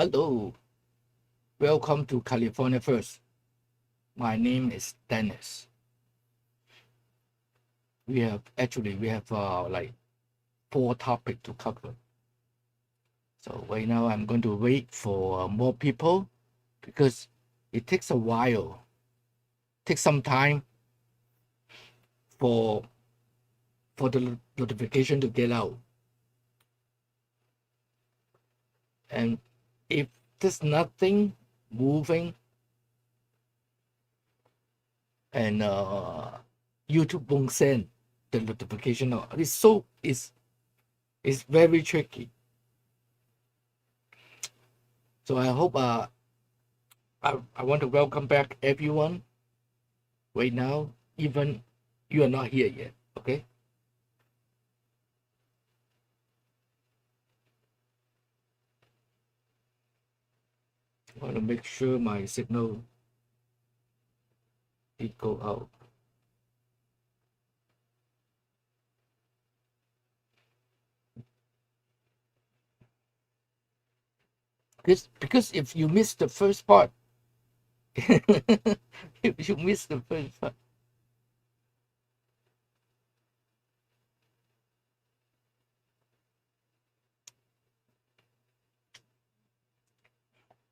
Hello, welcome to California First. My name is Dennis. We have like 4 topics to cover. So right now I'm going to wait for more people because it takes a while, takes some time for the notification to get out. And if there's nothing moving and YouTube won't send the notification out, it's very tricky. So I hope I want to welcome back everyone right now, even you are not here yet. Okay. I want to make sure my signal did go out. Because if you miss the first part, if you miss the first part,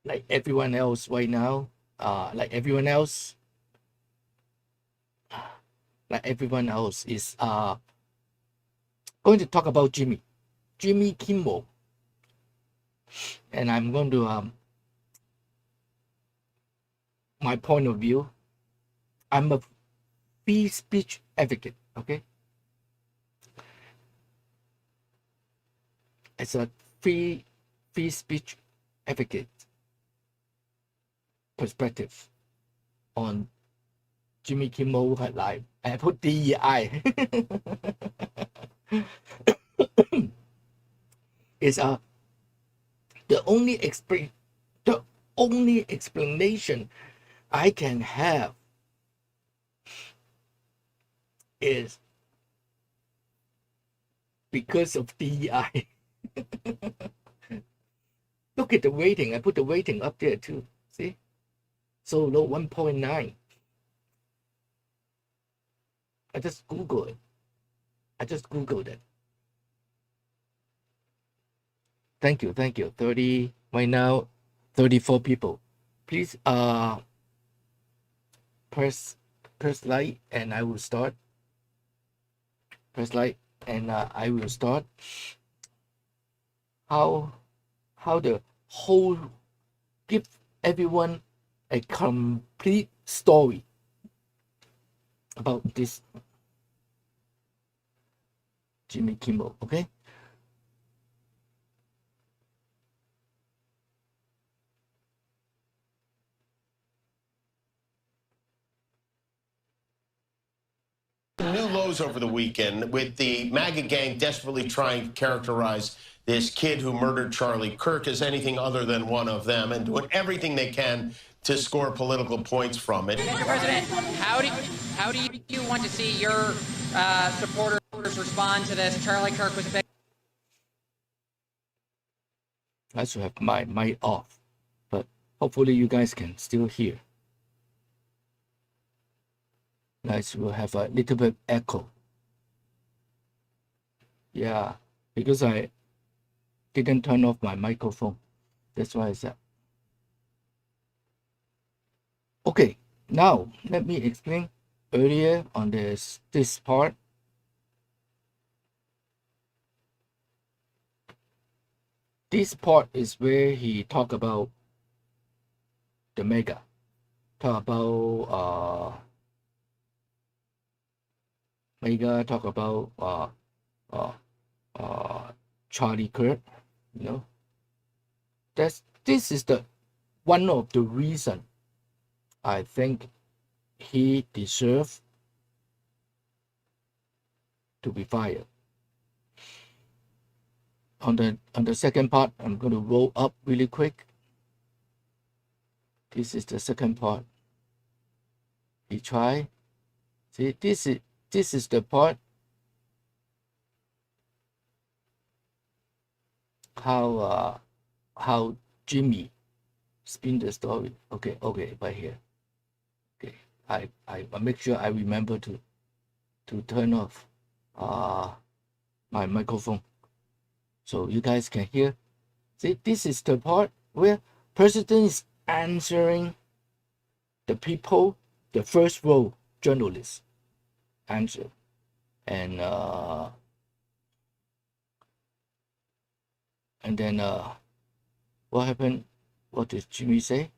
like everyone else right now, like everyone else is going to talk about Jimmy Kimmel, and I'm going to my point of view. I'm a free speech advocate. Okay, as a free speech advocate perspective on Jimmy Kimmel Live. I put DEI. is the only explanation I can have is because of DEI. Look at the rating. I put the rating up there too. See? So low, 1.9. I just Googled it. Thank you. 30 right now, 34 people. Please press like and I will start. Press like and I will start. How the whole give everyone a complete story about this Jimmy Kimmel, okay? New lows over the weekend with the MAGA gang desperately trying to characterize this kid who murdered Charlie Kirk as anything other than one of them and doing everything they can to score political points from it. Mr. President, how do you want to see your supporters respond to this? Charlie Kirk was a big... I should have my mic off, but hopefully you guys can still hear. Guys will have a little bit echo. Yeah, because I didn't turn off my microphone. That's why I said. Okay, now let me explain earlier on this part. This part is where he talk about the mega, talk about talk about Charlie Kirk, you know. This is the one of the reason I think he deserves to be fired. On the second part, I'm going to roll up really quick. This is the second part. He try. See, this is the part how Jimmy, spin the story. Okay, right here. Okay, I make sure I remember to turn off my microphone so you guys can hear. See, this is the part where president is answering the people, the first row journalists answer, and then what happened? What did Jimmy say?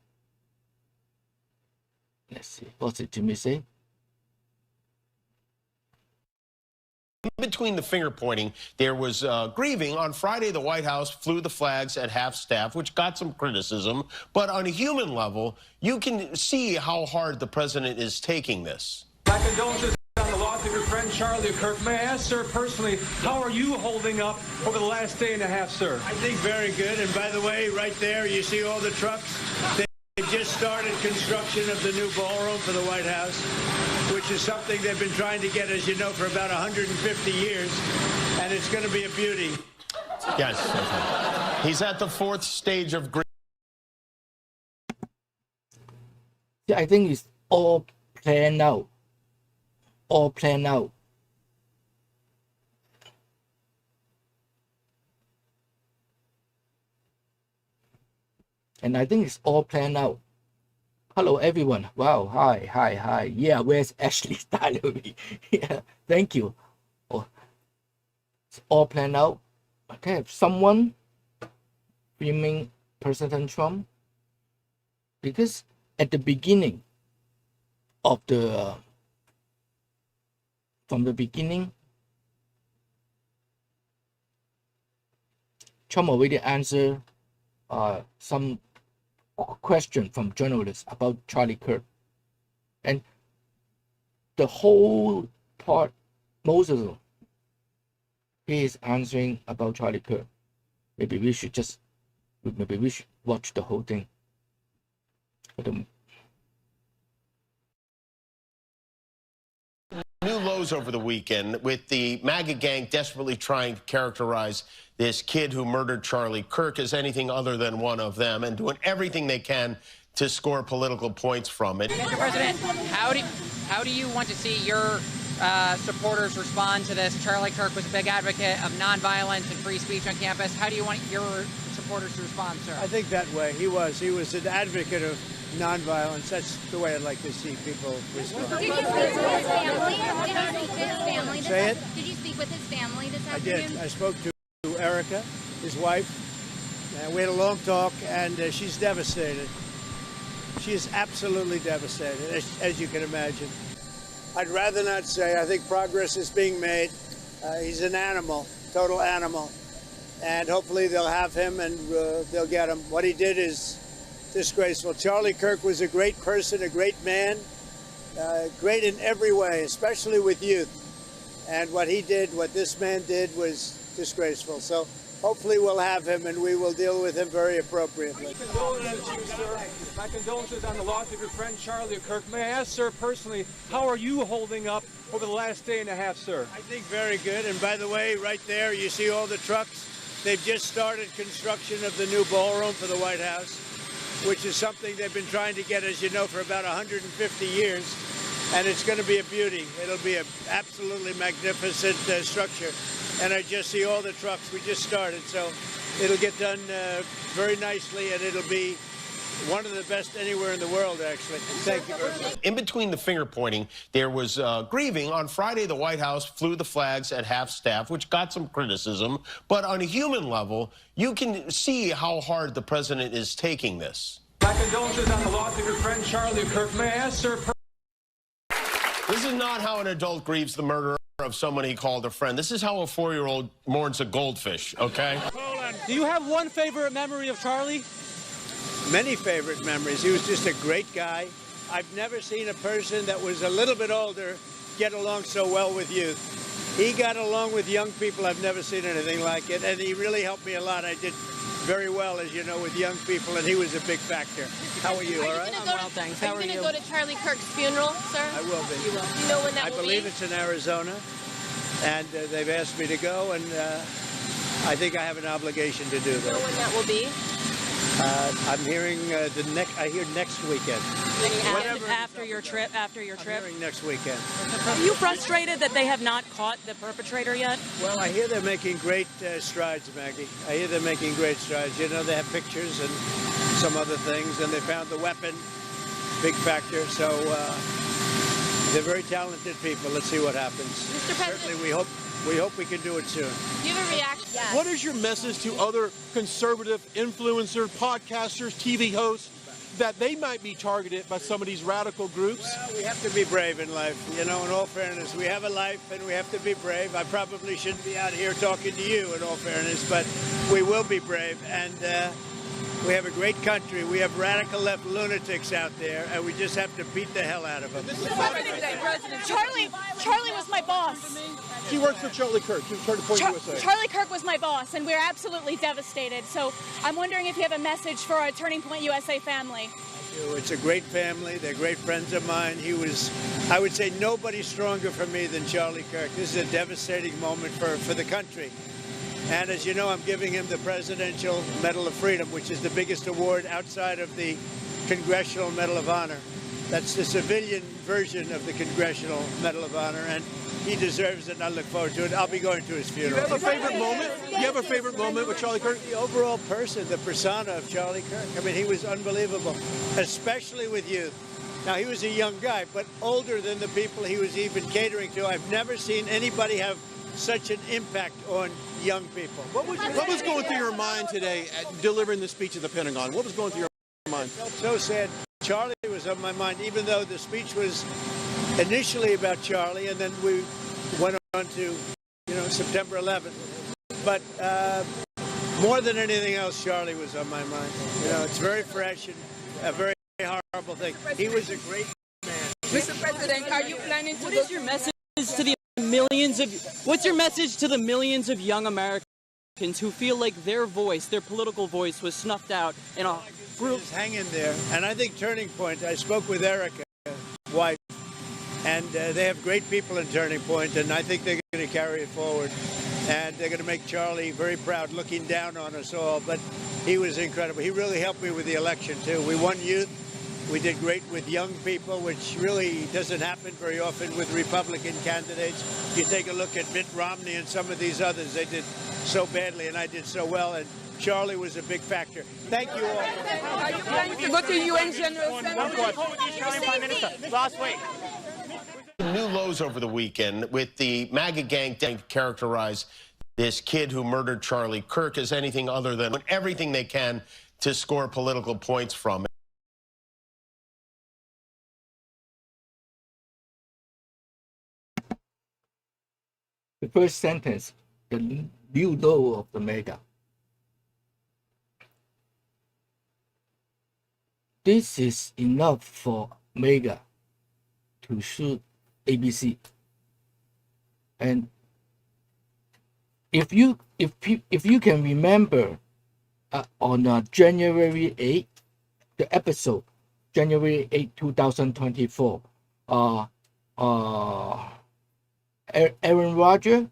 Let's see. What did Jimmy say? In between the finger pointing, there was grieving. On Friday, the White House flew the flags at half-staff, which got some criticism. But on a human level, you can see how hard the president is taking this. My condolences on the loss of your friend Charlie Kirk. May I ask, sir, personally, how are you holding up over the last day and a half, sir? I think very good. And by the way, right there, you see all the trucks? They just started construction of the new ballroom for the White House, which is something they've been trying to get, as you know, for about 150 years. And it's going to be a beauty. Yes. He's at the fourth stage of grief. Yeah, I think it's all planned out. All planned out. And I think it's all planned out. Hello, everyone. Wow. Hi. Yeah, where's Ashley Tyler? Yeah, thank you. Oh, it's all planned out. Okay, have someone filming President Trump. Because at the beginning of from the beginning, Trump already answered some question from journalists about Charlie Kirk, and the whole part, most of them, he is answering about Charlie Kirk. Maybe we should watch the whole thing. New lows over the weekend with the MAGA gang desperately trying to characterize this kid who murdered Charlie Kirk as anything other than one of them and doing everything they can to score political points from it. Mr. President, how do you want to see your supporters respond to this? Charlie Kirk was a big advocate of nonviolence and free speech on campus. How do you want your supporters to respond, sir? I think that way. He was an advocate of nonviolence. That's the way I'd like to see people respond. Did you speak with his family? Say it? Did you speak with his family this I afternoon? did. I spoke to Erica, his wife, and we had a long talk, and she's devastated. She is absolutely devastated, as you can imagine. I'd rather not say. I think progress is being made. He's an animal, total animal. And hopefully they'll have him and they'll get him. What he did is disgraceful. Charlie Kirk was a great person, a great man, great in every way, especially with youth. And what he did, what this man did, was disgraceful. So hopefully we'll have him and we will deal with him very appropriately. My condolences on the loss of your friend Charlie Kirk. May I ask, sir, personally, how are you holding up over the last day and a half, sir? I think very good. And by the way, right there, you see all the trucks? They've just started construction of the new ballroom for the White House, which is something they've been trying to get, as you know, for about 150 years. And it's going to be a beauty. It'll be an absolutely magnificent structure. And I just see all the trucks. We just started, so it'll get done very nicely, and it'll be one of the best anywhere in the world, actually. Thank you very much. In between the finger pointing, there was grieving. On Friday, the White House flew the flags at half-staff, which got some criticism. But on a human level, you can see how hard the president is taking this. My condolences on the loss of your friend Charlie Kirk. May I ask, sir? This is not how an adult grieves the murder of someone he called a friend. This is how a 4-year-old mourns a goldfish, okay? Do you have one favorite memory of Charlie? Many favorite memories. He was just a great guy. I've never seen a person that was a little bit older get along so well with youth. He got along with young people. I've never seen anything like it, and he really helped me a lot. I did very well, as you know, with young people, and he was a big factor. How are you, all right? I'm well, thanks. How are you? Are you going to go to Charlie Kirk's funeral, sir? I will be. You will. Do you know when that will be? I believe it's in Arizona, and they've asked me to go, and I think I have an obligation to do that. Do you know when that will be? I'm hearing I hear next weekend. After your trip? I'm hearing next weekend. Are you frustrated that they have not caught the perpetrator yet? Well, I hear they're making great strides, Maggie. I hear they're making great strides. You know, they have pictures and some other things, and they found the weapon, big factor. So they're very talented people. Let's see what happens. Mr. President, Certainly, we hope we can do it soon. do you have a reaction? Yes. What is your message to other conservative influencers, podcasters, TV hosts, that they might be targeted by some of these radical groups? Well, we have to be brave in life. You know, in all fairness, we have a life and we have to be brave. I probably shouldn't be out here talking to you, in all fairness, but we will be brave. And we have a great country. We have radical left lunatics out there, and we just have to beat the hell out of them. Charlie was my boss. She works for Charlie Kirk. She's Turning Point USA. Charlie Kirk was my boss, and we're absolutely devastated. So I'm wondering if you have a message for our Turning Point USA family. It's a great family. They're great friends of mine. He was, I would say, nobody stronger for me than Charlie Kirk. This is a devastating moment for the country. And as you know, I'm giving him the Presidential Medal of Freedom, which is the biggest award outside of the Congressional Medal of Honor. That's the civilian version of the Congressional Medal of Honor, and he deserves it, and I look forward to it. I'll be going to his Do you funeral. have a favorite moment? Do you have a favorite moment with Charlie Kirk? The overall person, the persona of Charlie Kirk. I mean, he was unbelievable, especially with youth. Now, he was a young guy, but older than the people he was even catering to. I've never seen anybody have such an impact on young people. What was going through your mind today at delivering the speech at the Pentagon? What was going through your mind? I felt so sad. Charlie was on my mind, even though the speech was initially about Charlie, and then we went on to, September 11th. But more than anything else, Charlie was on my mind. It's very fresh and a very horrible thing. He was a great man. Mr. President, are you planning to... What is your message to the millions of... What's your message to the millions of young Americans who feel like their voice, their political voice, was snuffed out in a group? Just hang in there. And I think Turning Point, I spoke with Erica, wife, and they have great people in Turning Point, and I think they're going to carry it forward. And they're going to make Charlie very proud, looking down on us all. But he was incredible. He really helped me with the election, too. We won youth. We did great with young people, which really doesn't happen very often with Republican candidates. You take a look at Mitt Romney and some of these others, they did so badly, and I did so well, and Charlie was a big factor. Thank you all. Are you planning to go to UN General Assembly? Last week. New lows over the weekend with the MAGA gang characterize this kid who murdered Charlie Kirk as anything other than everything they can to score political points from. The first sentence, the new low of the mega. This is enough for mega to shoot ABC. And if you can remember, on January 8th, the episode, January 8, 2024, Aaron Rodgers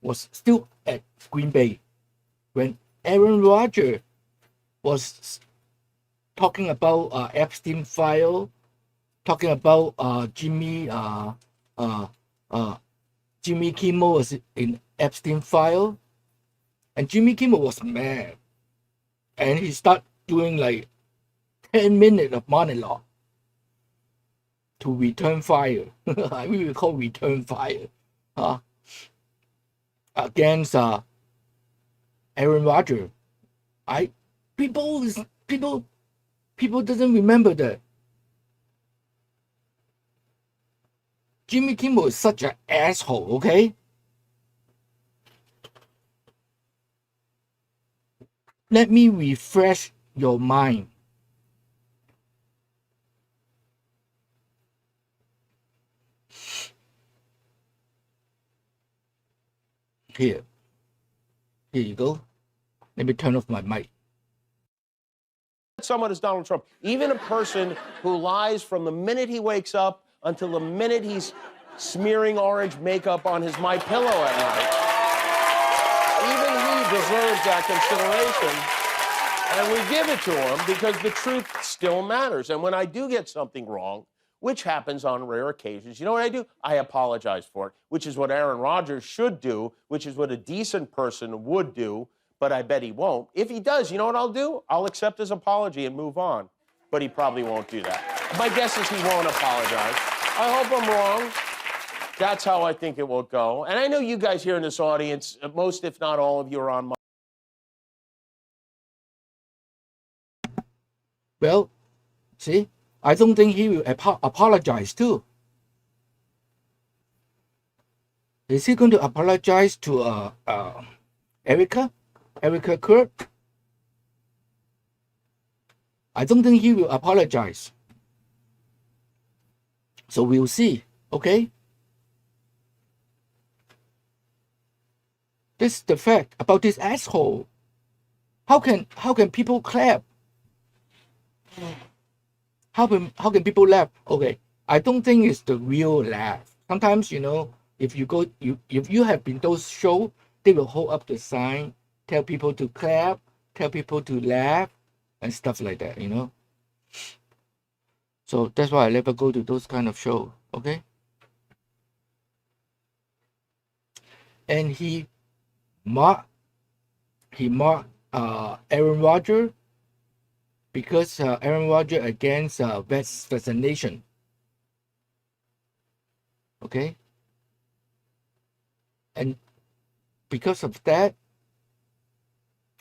was still at Green Bay when Aaron Rodgers was talking about Epstein file, talking about Jimmy Kimmel was in Epstein file, and Jimmy Kimmel was mad, and he started doing like 10 minutes of monologue to return fire. We will call return fire. Against Aaron Rodgers. People doesn't remember that. Jimmy Kimmel is such an asshole, okay? Let me refresh your mind. Here you go. Let me turn off my mic. Someone is Donald Trump. Even a person who lies from the minute he wakes up until the minute he's smearing orange makeup on his My Pillow at night. Even he deserves that consideration. And we give it to them because the truth still matters. And when I do get something wrong, which happens on rare occasions, you know what I do? I apologize for it, which is what Aaron Rodgers should do, which is what a decent person would do, but I bet he won't. If he does, you know what I'll do? I'll accept his apology and move on. But he probably won't do that. My guess is he won't apologize. I hope I'm wrong. That's how I think it will go. And I know you guys here in this audience, most if not all of you are on my... Well, see, I don't think he will apologize too. Is he going to apologize to Erica Kirk? I don't think he will apologize. So we'll see, okay? This is the fact about this asshole. How can people clap? How can people laugh? Okay, I don't think it's the real laugh. Sometimes, you know, if you have been those shows, they will hold up the sign, tell people to clap, tell people to laugh, and stuff like that, you know. So that's why I never go to those kind of shows, okay? And he mocked Aaron Rodgers because Aaron Rodgers against vaccination. Okay? And because of that,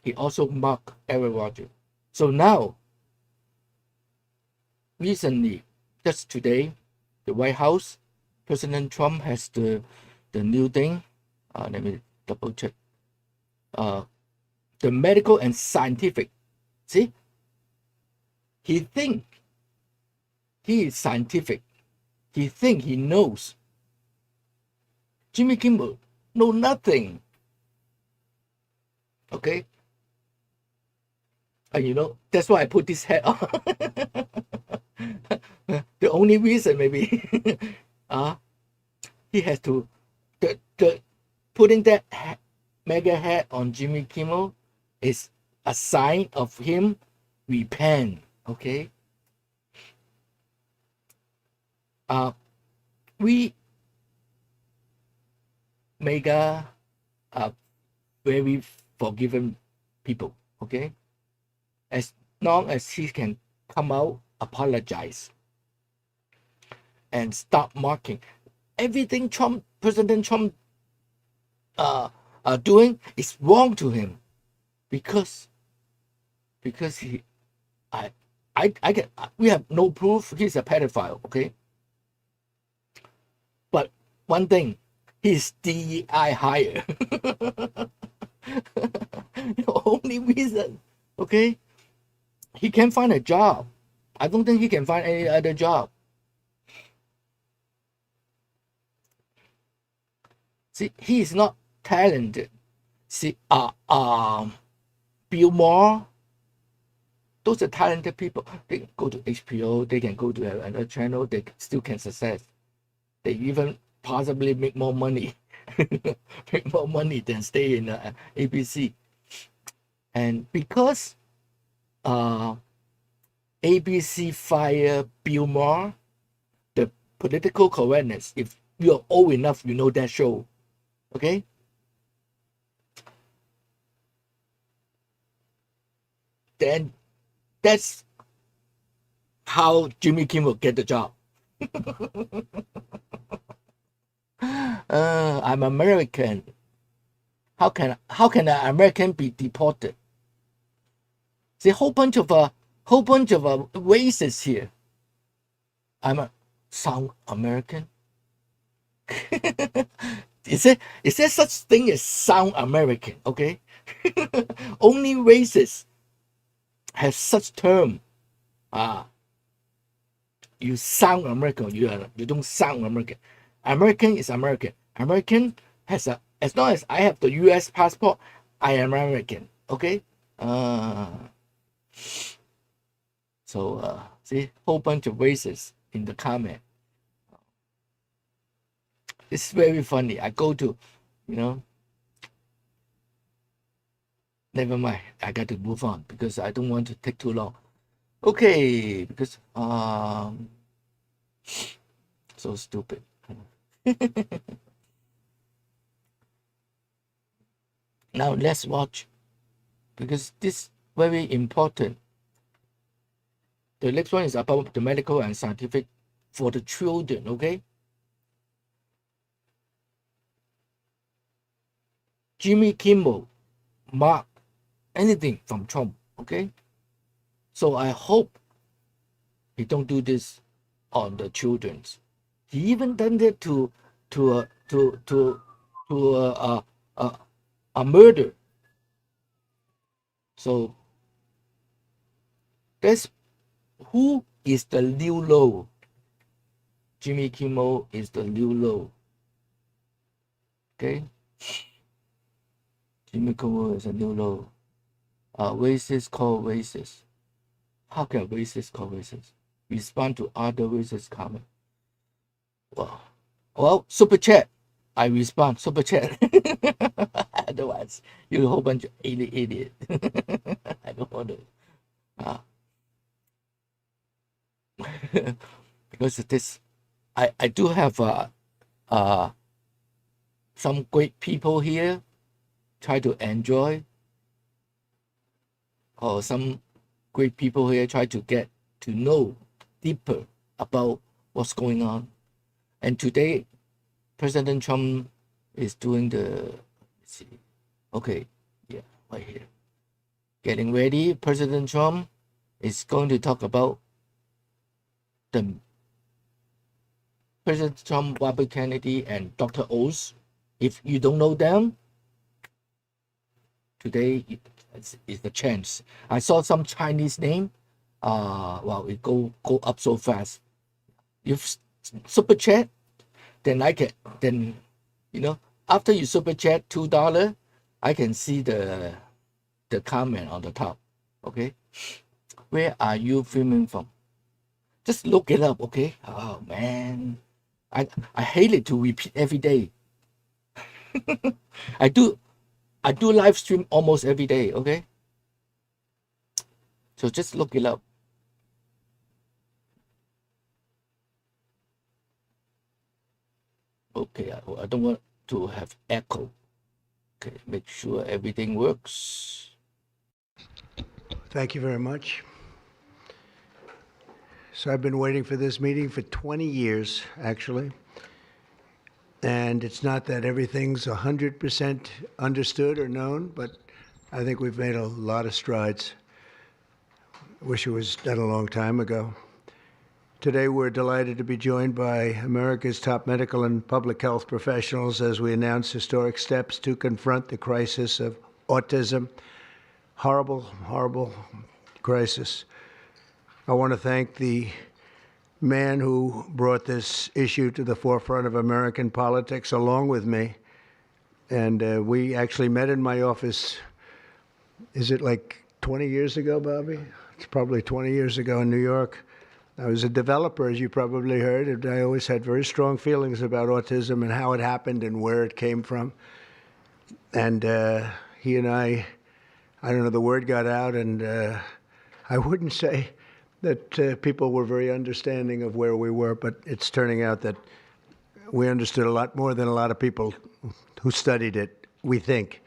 he also mocked Aaron Rodgers. So now, recently, just today, the White House, President Trump has the new thing. Let me double check. The medical and scientific. See? He think he is scientific. He think he knows. Jimmy Kimmel know nothing. Okay? And you know, that's why I put this hat on. The only reason maybe he has to the putting that mega hat on Jimmy Kimmel is a sign of him repent. Okay. We mega very forgiving people. Okay. As long as he can come out, apologize, and stop mocking everything President Trump doing is wrong to him, because we have no proof he's a pedophile, okay? But one thing, he's DEI hire. The only reason, okay? He can't find a job. I don't think he can find any other job. See, he is not talented. See, Bill Maher, those are talented people. They can go to HBO, they can go to another channel, they still can success. They even possibly make more money, make more money than stay in ABC. And because ABC fire Bill Maher, the political correctness, if you're old enough, you know that show, okay? Then that's how Jimmy Kimmel get the job. I'm American. How can an American be deported? See, a whole bunch of races here. I'm a sound American. Is there such thing as sound American? Okay, only races have such term. You sound American. You don't sound American. American is American. American has as long as I have the U.S. passport, I am American. Okay. So see, whole bunch of races in the comment. It's very funny. I go to, you know, Never mind. I got to move on because I don't want to take too long. Okay, because so stupid. Now let's watch because this very important. The next one is about the medical and scientific for the children, okay? Jimmy Kimmel mark anything from Trump, okay? So I hope he don't do this on the children's. He even done it to a murder. So that's who is the new low. Jimmy Kimmel is the new low. Okay? Jimmy Kimmel is a new low. Racist call racist. How can racist call racist? Respond to other racist comment. Well, super chat. I respond super chat. Otherwise, you're a whole bunch of idiot. I don't want to. Because of this, I do have some great people here. Try to enjoy, or some great people here try to get to know deeper about what's going on. And today, President Trump is doing the, let's see, okay, yeah, right here. Getting ready, President Trump is going to talk about the President Trump, Robert Kennedy, and Dr. Oz. If you don't know them, today is the chance. I saw some Chinese name. Wow, it go up so fast. If super chat, then I can, then after you super chat $2, I can see the comment on the top. Okay, where are you filming from? Just look it up. Okay. Oh man, I hate it to repeat every day. I do live stream almost every day. Okay, so just look it up. Okay, I don't want to have echo. Okay, make sure everything works. Thank you very much. So I've been waiting for this meeting for 20 years, actually. And it's not that everything's 100% understood or known, but I think we've made a lot of strides. Wish it was done a long time ago. Today, we're delighted to be joined by America's top medical and public health professionals as we announce historic steps to confront the crisis of autism. Horrible, horrible crisis. I want to thank the man who brought this issue to the forefront of American politics along with me. And we actually met in my office, is it like 20 years ago, Bobby? It's probably 20 years ago in New York. I was a developer, as you probably heard, and I always had very strong feelings about autism and how it happened and where it came from. And he and I don't know, the word got out, and I wouldn't say that people were very understanding of where we were, but it's turning out that we understood a lot more than a lot of people who studied it, we think.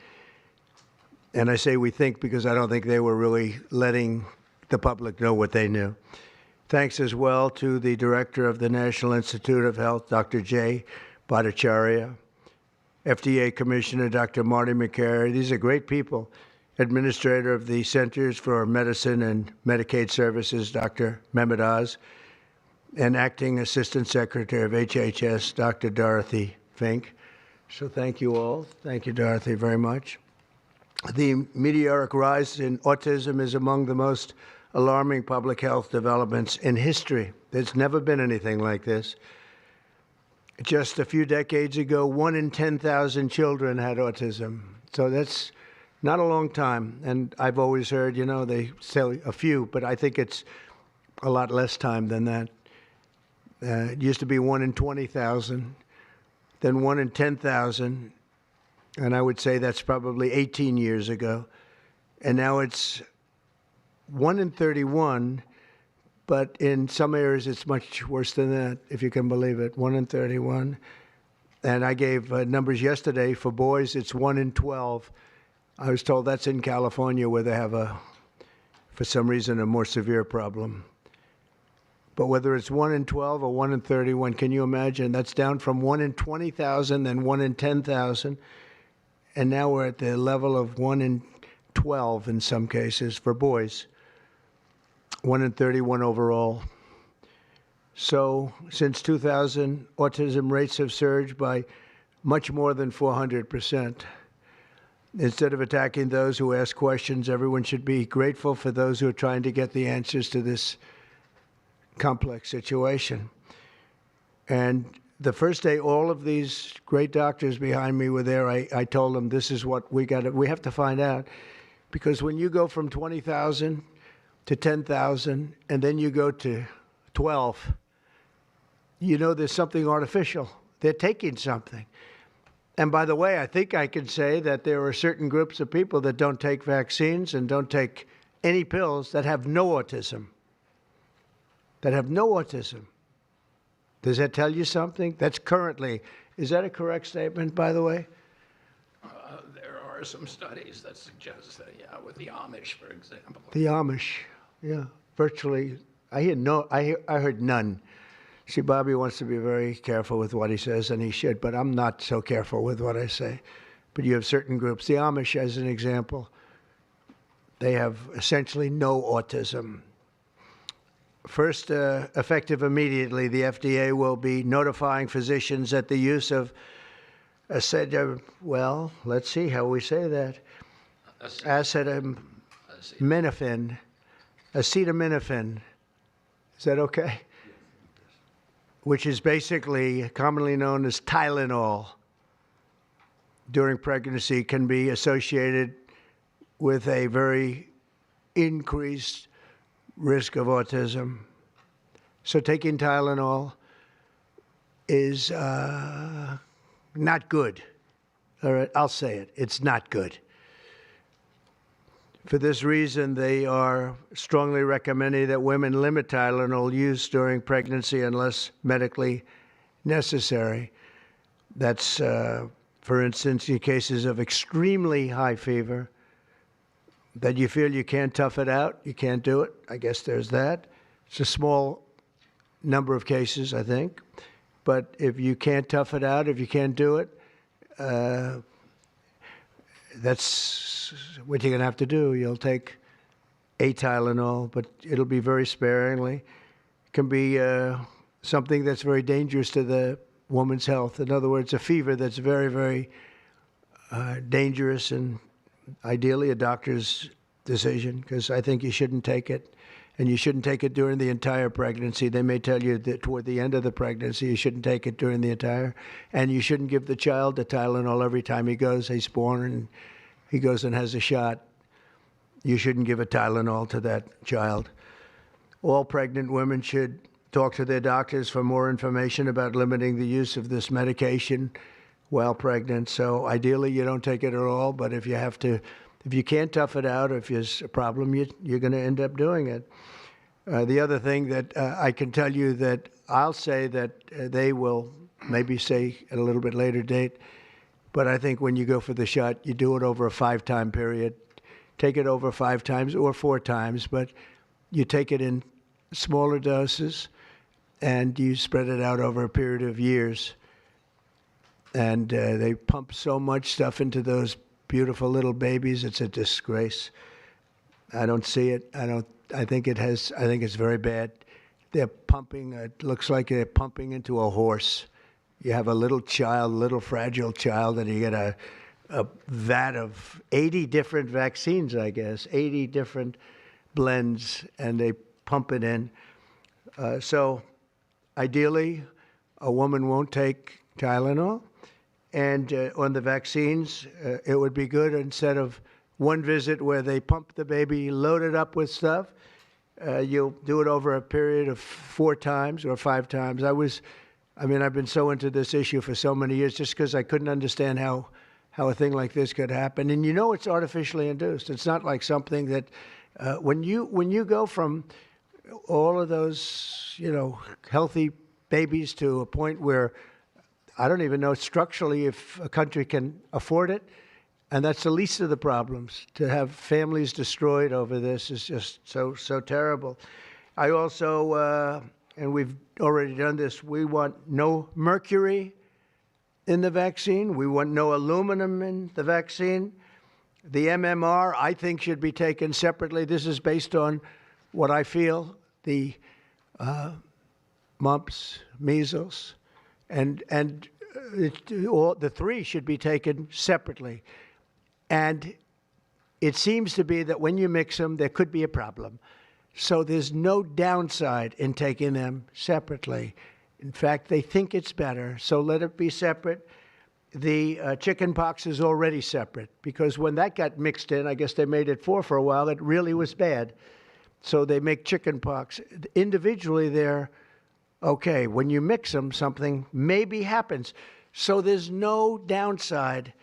And I say we think because I don't think they were really letting the public know what they knew. Thanks as well to the director of the National Institute of Health, Dr. Jay Bhattacharya, FDA Commissioner Dr. Marty McCary. These are great people. Administrator of the Centers for Medicine and Medicaid Services, Dr. Mehmet Oz, and Acting Assistant Secretary of HHS, Dr. Dorothy Fink. So thank you all. Thank you, Dorothy, very much. The meteoric rise in autism is among the most alarming public health developments in history. There's never been anything like this. Just a few decades ago, 1 in 10,000 children had autism. So that's not a long time. And I've always heard, they say a few, but I think it's a lot less time than that. It used to be 1 in 20,000, then 1 in 10,000. And I would say that's probably 18 years ago. And now it's 1 in 31, but in some areas it's much worse than that, if you can believe it, 1 in 31. And I gave numbers yesterday. For boys, it's 1 in 12. I was told that's in California, where they have for some reason, a more severe problem. But whether it's 1 in 12 or 1 in 31, can you imagine? That's down from 1 in 20,000, then 1 in 10,000. And now we're at the level of 1 in 12 in some cases for boys. 1 in 31 overall. So since 2000, autism rates have surged by much more than 400%. Instead of attacking those who ask questions, everyone should be grateful for those who are trying to get the answers to this complex situation. And the first day all of these great doctors behind me were there, I told them, this is what we have to find out. Because when you go from 20,000 to 10,000, and then you go to 12, you know there's something artificial. They're taking something. And by the way, I think I can say that there are certain groups of people that don't take vaccines and don't take any pills that have no autism. That have no autism. Does that tell you something? That's currently, is that a correct statement, by the way? There are some studies that suggest that, yeah, with the Amish, for example. The Amish, yeah, virtually. I heard none. See, Bobby wants to be very careful with what he says, and he should, but I'm not so careful with what I say. But you have certain groups. The Amish, as an example, they have essentially no autism. First, effective immediately, the FDA will be notifying physicians that the use of well, let's see how we say that. Acetaminophen. Acetaminophen. Is that okay? Which is basically commonly known as Tylenol, during pregnancy can be associated with a very increased risk of autism. So taking Tylenol is not good. All right, I'll say it. It's not good. For this reason, they are strongly recommending that women limit Tylenol use during pregnancy unless medically necessary. That's, for instance, in cases of extremely high fever, that you feel you can't tough it out, you can't do it. I guess there's that. It's a small number of cases, I think. But if you can't tough it out, if you can't do it, that's what you're going to have to do. You'll take a Tylenol, but it'll be very sparingly. It can be something that's very dangerous to the woman's health. In other words, a fever that's very, very dangerous, and ideally a doctor's decision, because I think you shouldn't take it. And you shouldn't take it during the entire pregnancy. They may tell you that toward the end of the pregnancy, you shouldn't take it during the entire. And you shouldn't give the child the Tylenol every time he's born and he goes and has a shot. You shouldn't give a Tylenol to that child. All pregnant women should talk to their doctors for more information about limiting the use of this medication while pregnant. So ideally, you don't take it at all. But if you have to, if you can't tough it out, if there's a problem, you're going to end up doing it. The other thing that I can tell you that I'll say that they will maybe say at a little bit later date, but I think when you go for the shot, you do it over a 5-time period. Take it over 5 times or 4 times, but you take it in smaller doses and you spread it out over a period of years. And they pump so much stuff into those beautiful little babies. It's a disgrace. I don't see it. I think it's very bad. They're pumping, it looks like they're pumping into a horse. You have a little child, little fragile child, and you get a vat of 80 different vaccines, I guess, 80 different blends, and they pump it in. So ideally, a woman won't take Tylenol. And on the vaccines, it would be good instead of one visit where they pump the baby, load it up with stuff, you'll do it over a period of 4 times or 5 times. I've been so into this issue for so many years just because I couldn't understand how how a thing like this could happen. And you know it's artificially induced. It's not like something that when you go from all of those, healthy babies to a point where I don't even know structurally if a country can afford it. And that's the least of the problems. To have families destroyed over this is just so terrible. I also, and we've already done this, we want no mercury in the vaccine. We want no aluminum in the vaccine. The MMR, I think, should be taken separately. This is based on what I feel, the mumps, measles, and all the three should be taken separately. And it seems to be that when you mix them, there could be a problem. So there's no downside in taking them separately. In fact, they think it's better, so let it be separate. The chicken pox is already separate, because when that got mixed in, I guess they made it four for a while, it really was bad. So they make chicken pox. Individually, they're okay. When you mix them, something maybe happens. So there's no downside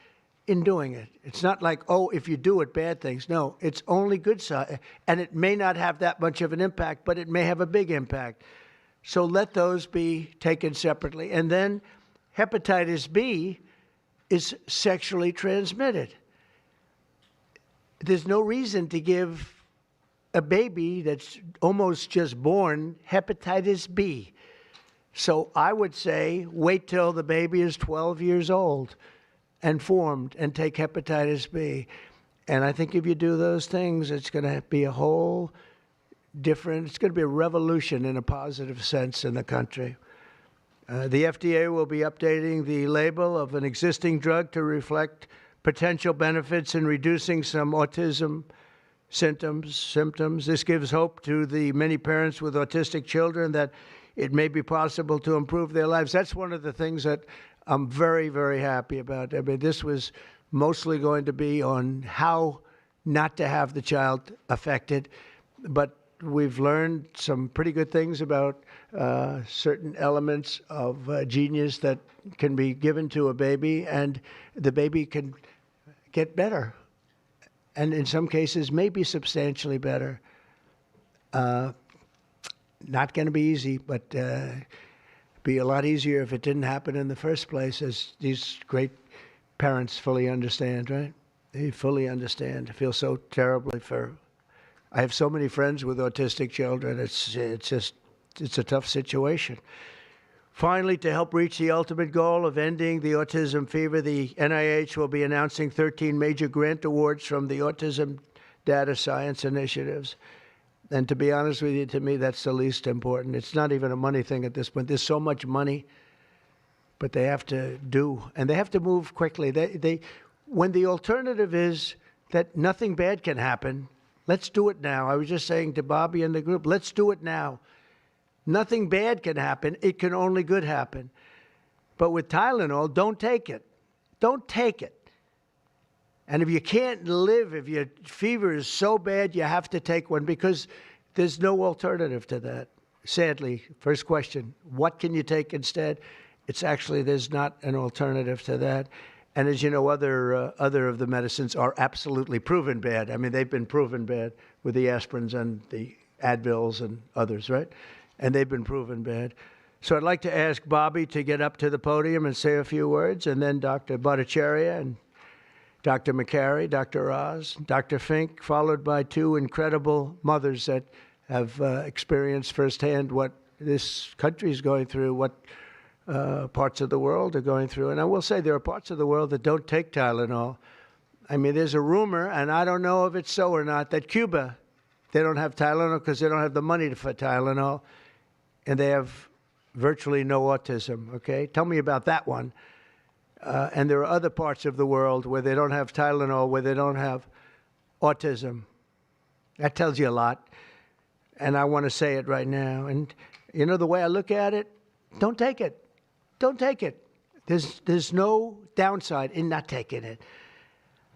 in doing it. It's not like, oh, if you do it, bad things. No, it's only good side. And it may not have that much of an impact, but it may have a big impact. So let those be taken separately. And then hepatitis B is sexually transmitted. There's no reason to give a baby that's almost just born hepatitis B. So I would say wait till the baby is 12 years old and formed and take hepatitis B. And I think if you do those things, it's going to be a whole different, it's going to be a revolution in a positive sense in the country. The FDA will be updating the label of an existing drug to reflect potential benefits in reducing some autism symptoms. This gives hope to the many parents with autistic children that it may be possible to improve their lives. That's one of the things that I'm very, very happy about. I mean, this was mostly going to be on how not to have the child affected, but we've learned some pretty good things about certain elements of genius that can be given to a baby, and the baby can get better, and in some cases maybe substantially better. Not going to be easy, but be a lot easier if it didn't happen in the first place, as these great parents fully understand, right? They fully understand. I feel so terribly for, I have so many friends with autistic children. It's a tough situation. Finally, to help reach the ultimate goal of ending the autism fever, the NIH will be announcing 13 major grant awards from the Autism Data Science Initiatives. And to be honest with you, to me, that's the least important. It's not even a money thing at this point. There's so much money, but they have to do, and they have to move quickly. When the alternative is that nothing bad can happen, let's do it now. I was just saying to Bobby and the group, let's do it now. Nothing bad can happen. It can only good happen. But with Tylenol, don't take it. Don't take it. And if you can't live, if your fever is so bad, you have to take one, because there's no alternative to that. Sadly, first question, what can you take instead? It's actually, there's not an alternative to that. And as you know, other of the medicines are absolutely proven bad. I mean, they've been proven bad with the aspirins and the Advils and others, right? And they've been proven bad. So I'd like to ask Bobby to get up to the podium and say a few words, and then Dr. Bhattacharya and Dr. McCary, Dr. Oz, Dr. Fink, followed by two incredible mothers that have experienced firsthand what this country is going through, what parts of the world are going through. And I will say there are parts of the world that don't take Tylenol. I mean, there's a rumor, and I don't know if it's so or not, that Cuba, they don't have Tylenol because they don't have the money for Tylenol, and they have virtually no autism, okay? Tell me about that one. And there are other parts of the world where they don't have Tylenol, where they don't have autism. That tells you a lot. And I want to say it right now. And, you know, the way I look at it, don't take it. Don't take it. There's no downside in not taking it.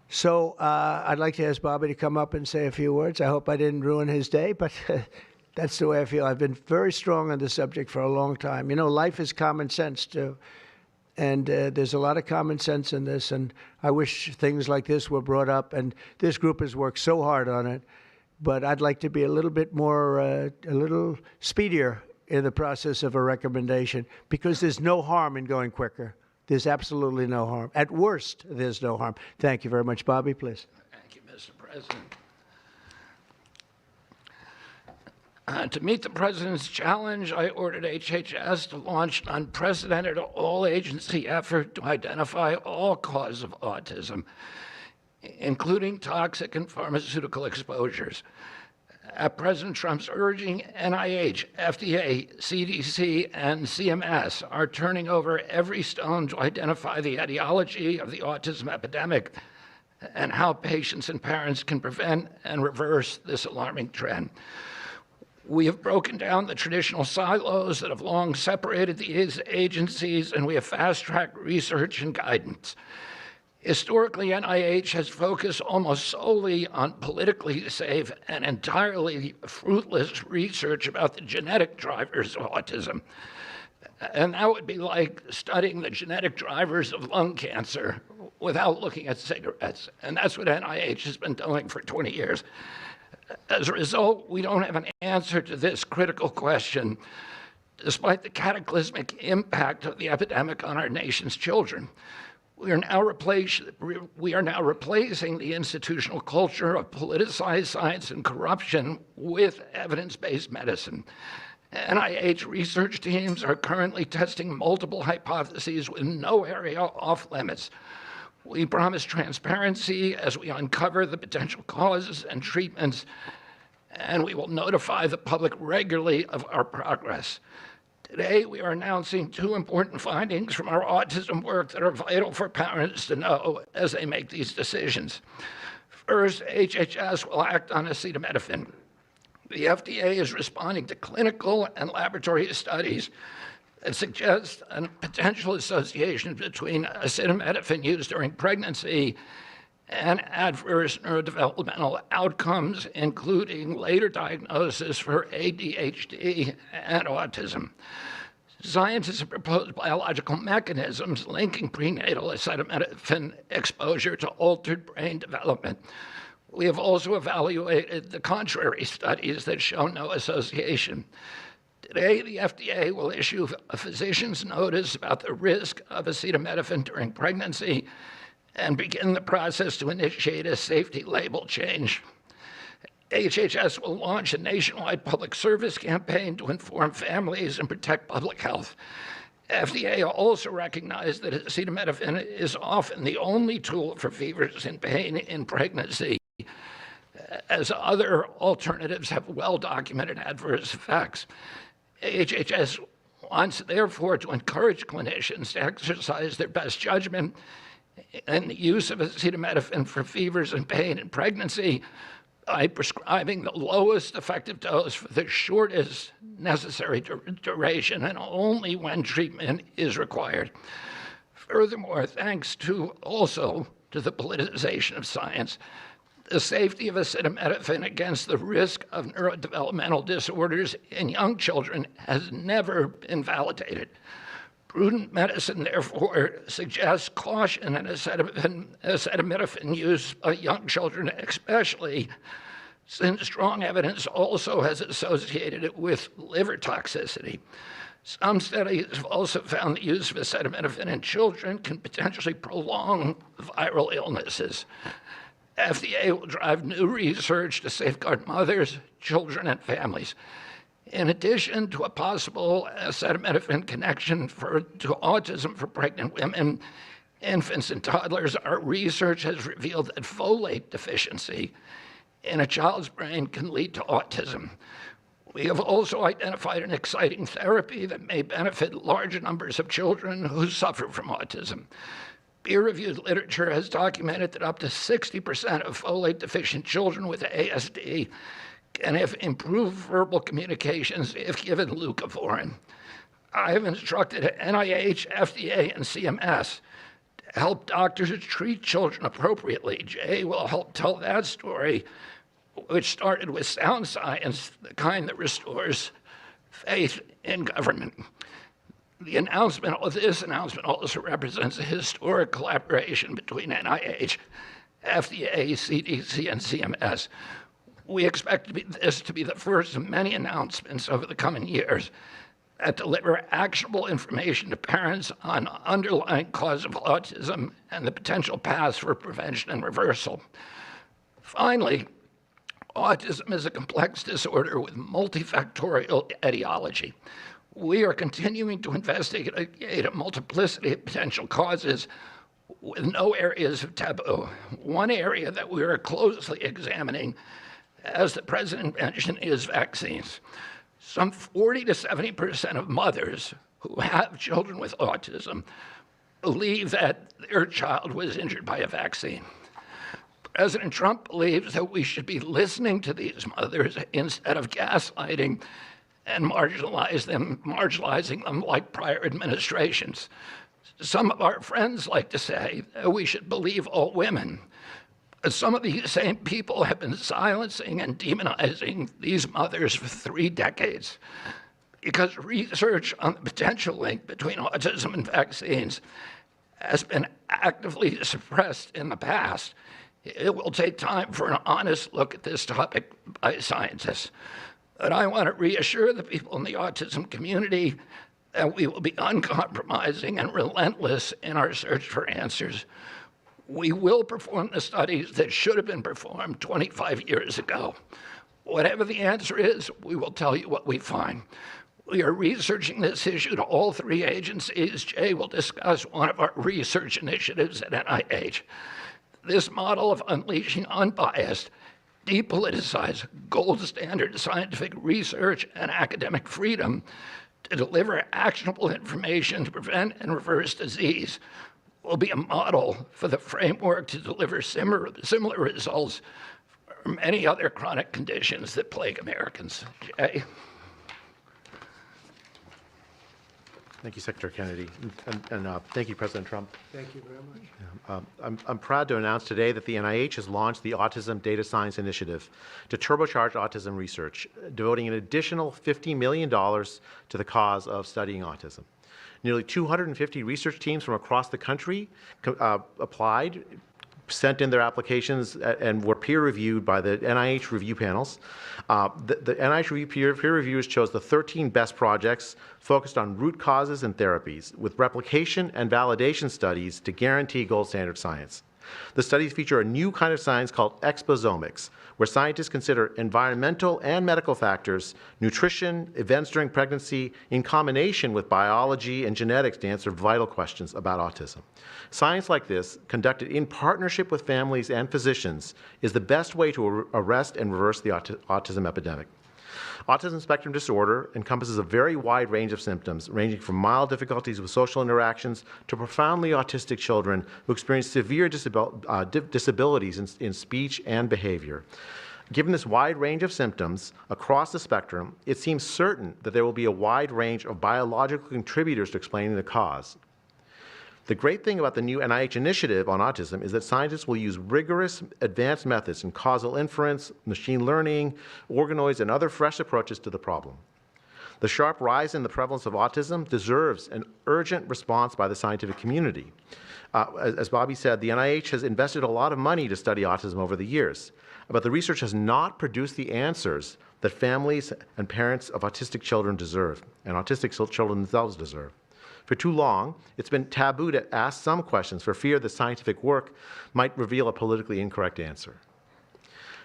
So I'd like to ask Bobby to come up and say a few words. I hope I didn't ruin his day, but that's the way I feel. I've been very strong on the subject for a long time. You know, life is common sense, too. And there's a lot of common sense in this, and I wish things like this were brought up. And this group has worked so hard on it, but I'd like to be a little bit more, a little speedier in the process of a recommendation, because there's no harm in going quicker. There's absolutely no harm. At worst, there's no harm. Thank you very much. Bobby, please. Thank you, Mr. President. To meet the President's challenge, I ordered HHS to launch an unprecedented all-agency effort to identify all causes of autism, including toxic and pharmaceutical exposures. At President Trump's urging, NIH, FDA, CDC, and CMS are turning over every stone to identify the etiology of the autism epidemic and how patients and parents can prevent and reverse this alarming trend. We have broken down the traditional silos that have long separated these agencies, and we have fast-tracked research and guidance. Historically, NIH has focused almost solely on politically safe and entirely fruitless research about the genetic drivers of autism. And that would be like studying the genetic drivers of lung cancer without looking at cigarettes. And that's what NIH has been doing for 20 years. As a result, we don't have an answer to this critical question, despite the cataclysmic impact of the epidemic on our nation's children. We are now replacing the institutional culture of politicized science and corruption with evidence-based medicine. NIH research teams are currently testing multiple hypotheses with no area off limits. We promise transparency as we uncover the potential causes and treatments, and we will notify the public regularly of our progress. Today, we are announcing two important findings from our autism work that are vital for parents to know as they make these decisions. First, HHS will act on acetaminophen. The FDA is responding to clinical and laboratory studies that suggest a potential association between acetaminophen use during pregnancy and adverse neurodevelopmental outcomes, including later diagnosis for ADHD and autism. Scientists have proposed biological mechanisms linking prenatal acetaminophen exposure to altered brain development. We have also evaluated the contrary studies that show no association. Today, the FDA will issue a physician's notice about the risk of acetaminophen during pregnancy and begin the process to initiate a safety label change. HHS will launch a nationwide public service campaign to inform families and protect public health. FDA also recognized that acetaminophen is often the only tool for fevers and pain in pregnancy, as other alternatives have well-documented adverse effects. HHS wants, therefore, to encourage clinicians to exercise their best judgment in the use of acetaminophen for fevers and pain in pregnancy by prescribing the lowest effective dose for the shortest necessary duration and only when treatment is required. Furthermore, thanks to the politicization of science, the safety of acetaminophen against the risk of neurodevelopmental disorders in young children has never been validated. Prudent medicine, therefore, suggests caution in acetaminophen use by young children, especially since strong evidence also has associated it with liver toxicity. Some studies have also found the use of acetaminophen in children can potentially prolong viral illnesses. FDA will drive new research to safeguard mothers, children, and families. In addition to a possible acetaminophen connection to autism for pregnant women, infants, and toddlers, our research has revealed that folate deficiency in a child's brain can lead to autism. We have also identified an exciting therapy that may benefit large numbers of children who suffer from autism. Peer-reviewed literature has documented that up to 60% of folate-deficient children with ASD can have improved verbal communications if given leucovorin. I have instructed NIH, FDA, and CMS to help doctors treat children appropriately. Jay will help tell that story, which started with sound science, the kind that restores faith in government. This announcement also represents a historic collaboration between NIH, FDA, CDC, and CMS. We expect this to be the first of many announcements over the coming years that deliver actionable information to parents on underlying cause of autism and the potential paths for prevention and reversal. Finally, autism is a complex disorder with multifactorial etiology. We are continuing to investigate a multiplicity of potential causes with no areas of taboo. One area that we are closely examining, as the President mentioned, is vaccines. Some 40 to 70% of mothers who have children with autism believe that their child was injured by a vaccine. President Trump believes that we should be listening to these mothers instead of gaslighting and marginalizing them like prior administrations. Some of our friends like to say that we should believe all women. But some of these same people have been silencing and demonizing these mothers for 3 decades because research on the potential link between autism and vaccines has been actively suppressed in the past. It will take time for an honest look at this topic by scientists. But I want to reassure the people in the autism community that we will be uncompromising and relentless in our search for answers. We will perform the studies that should have been performed 25 years ago. Whatever the answer is, we will tell you what we find. We are researching this issue to all 3 agencies. Jay will discuss one of our research initiatives at NIH. This model of unleashing unbiased, depoliticized, gold standard scientific research and academic freedom to deliver actionable information to prevent and reverse disease will be a model for the framework to deliver similar results for many other chronic conditions that plague Americans. Jay? Thank you, Secretary Kennedy, and thank you, President Trump. Thank you very much. I'm proud to announce today that the NIH has launched the Autism Data Science Initiative to turbocharge autism research, devoting an additional $50 million to the cause of studying autism. Nearly 250 research teams from across the country applied, sent in their applications, and were peer-reviewed by the NIH review panels. The NIH peer reviewers chose the 13 best projects focused on root causes and therapies, with replication and validation studies to guarantee gold standard science. The studies feature a new kind of science called exposomics, where scientists consider environmental and medical factors, nutrition, events during pregnancy, in combination with biology and genetics to answer vital questions about autism. Science like this, conducted in partnership with families and physicians, is the best way to arrest and reverse the autism epidemic. Autism spectrum disorder encompasses a very wide range of symptoms, ranging from mild difficulties with social interactions to profoundly autistic children who experience severe disabilities in speech and behavior. Given this wide range of symptoms across the spectrum, it seems certain that there will be a wide range of biological contributors to explaining the cause. The great thing about the new NIH initiative on autism is that scientists will use rigorous, advanced methods in causal inference, machine learning, organoids, and other fresh approaches to the problem. The sharp rise in the prevalence of autism deserves an urgent response by the scientific community. As Bobby said, the NIH has invested a lot of money to study autism over the years, but the research has not produced the answers that families and parents of autistic children deserve, and autistic children themselves deserve. For too long, it's been taboo to ask some questions for fear that scientific work might reveal a politically incorrect answer.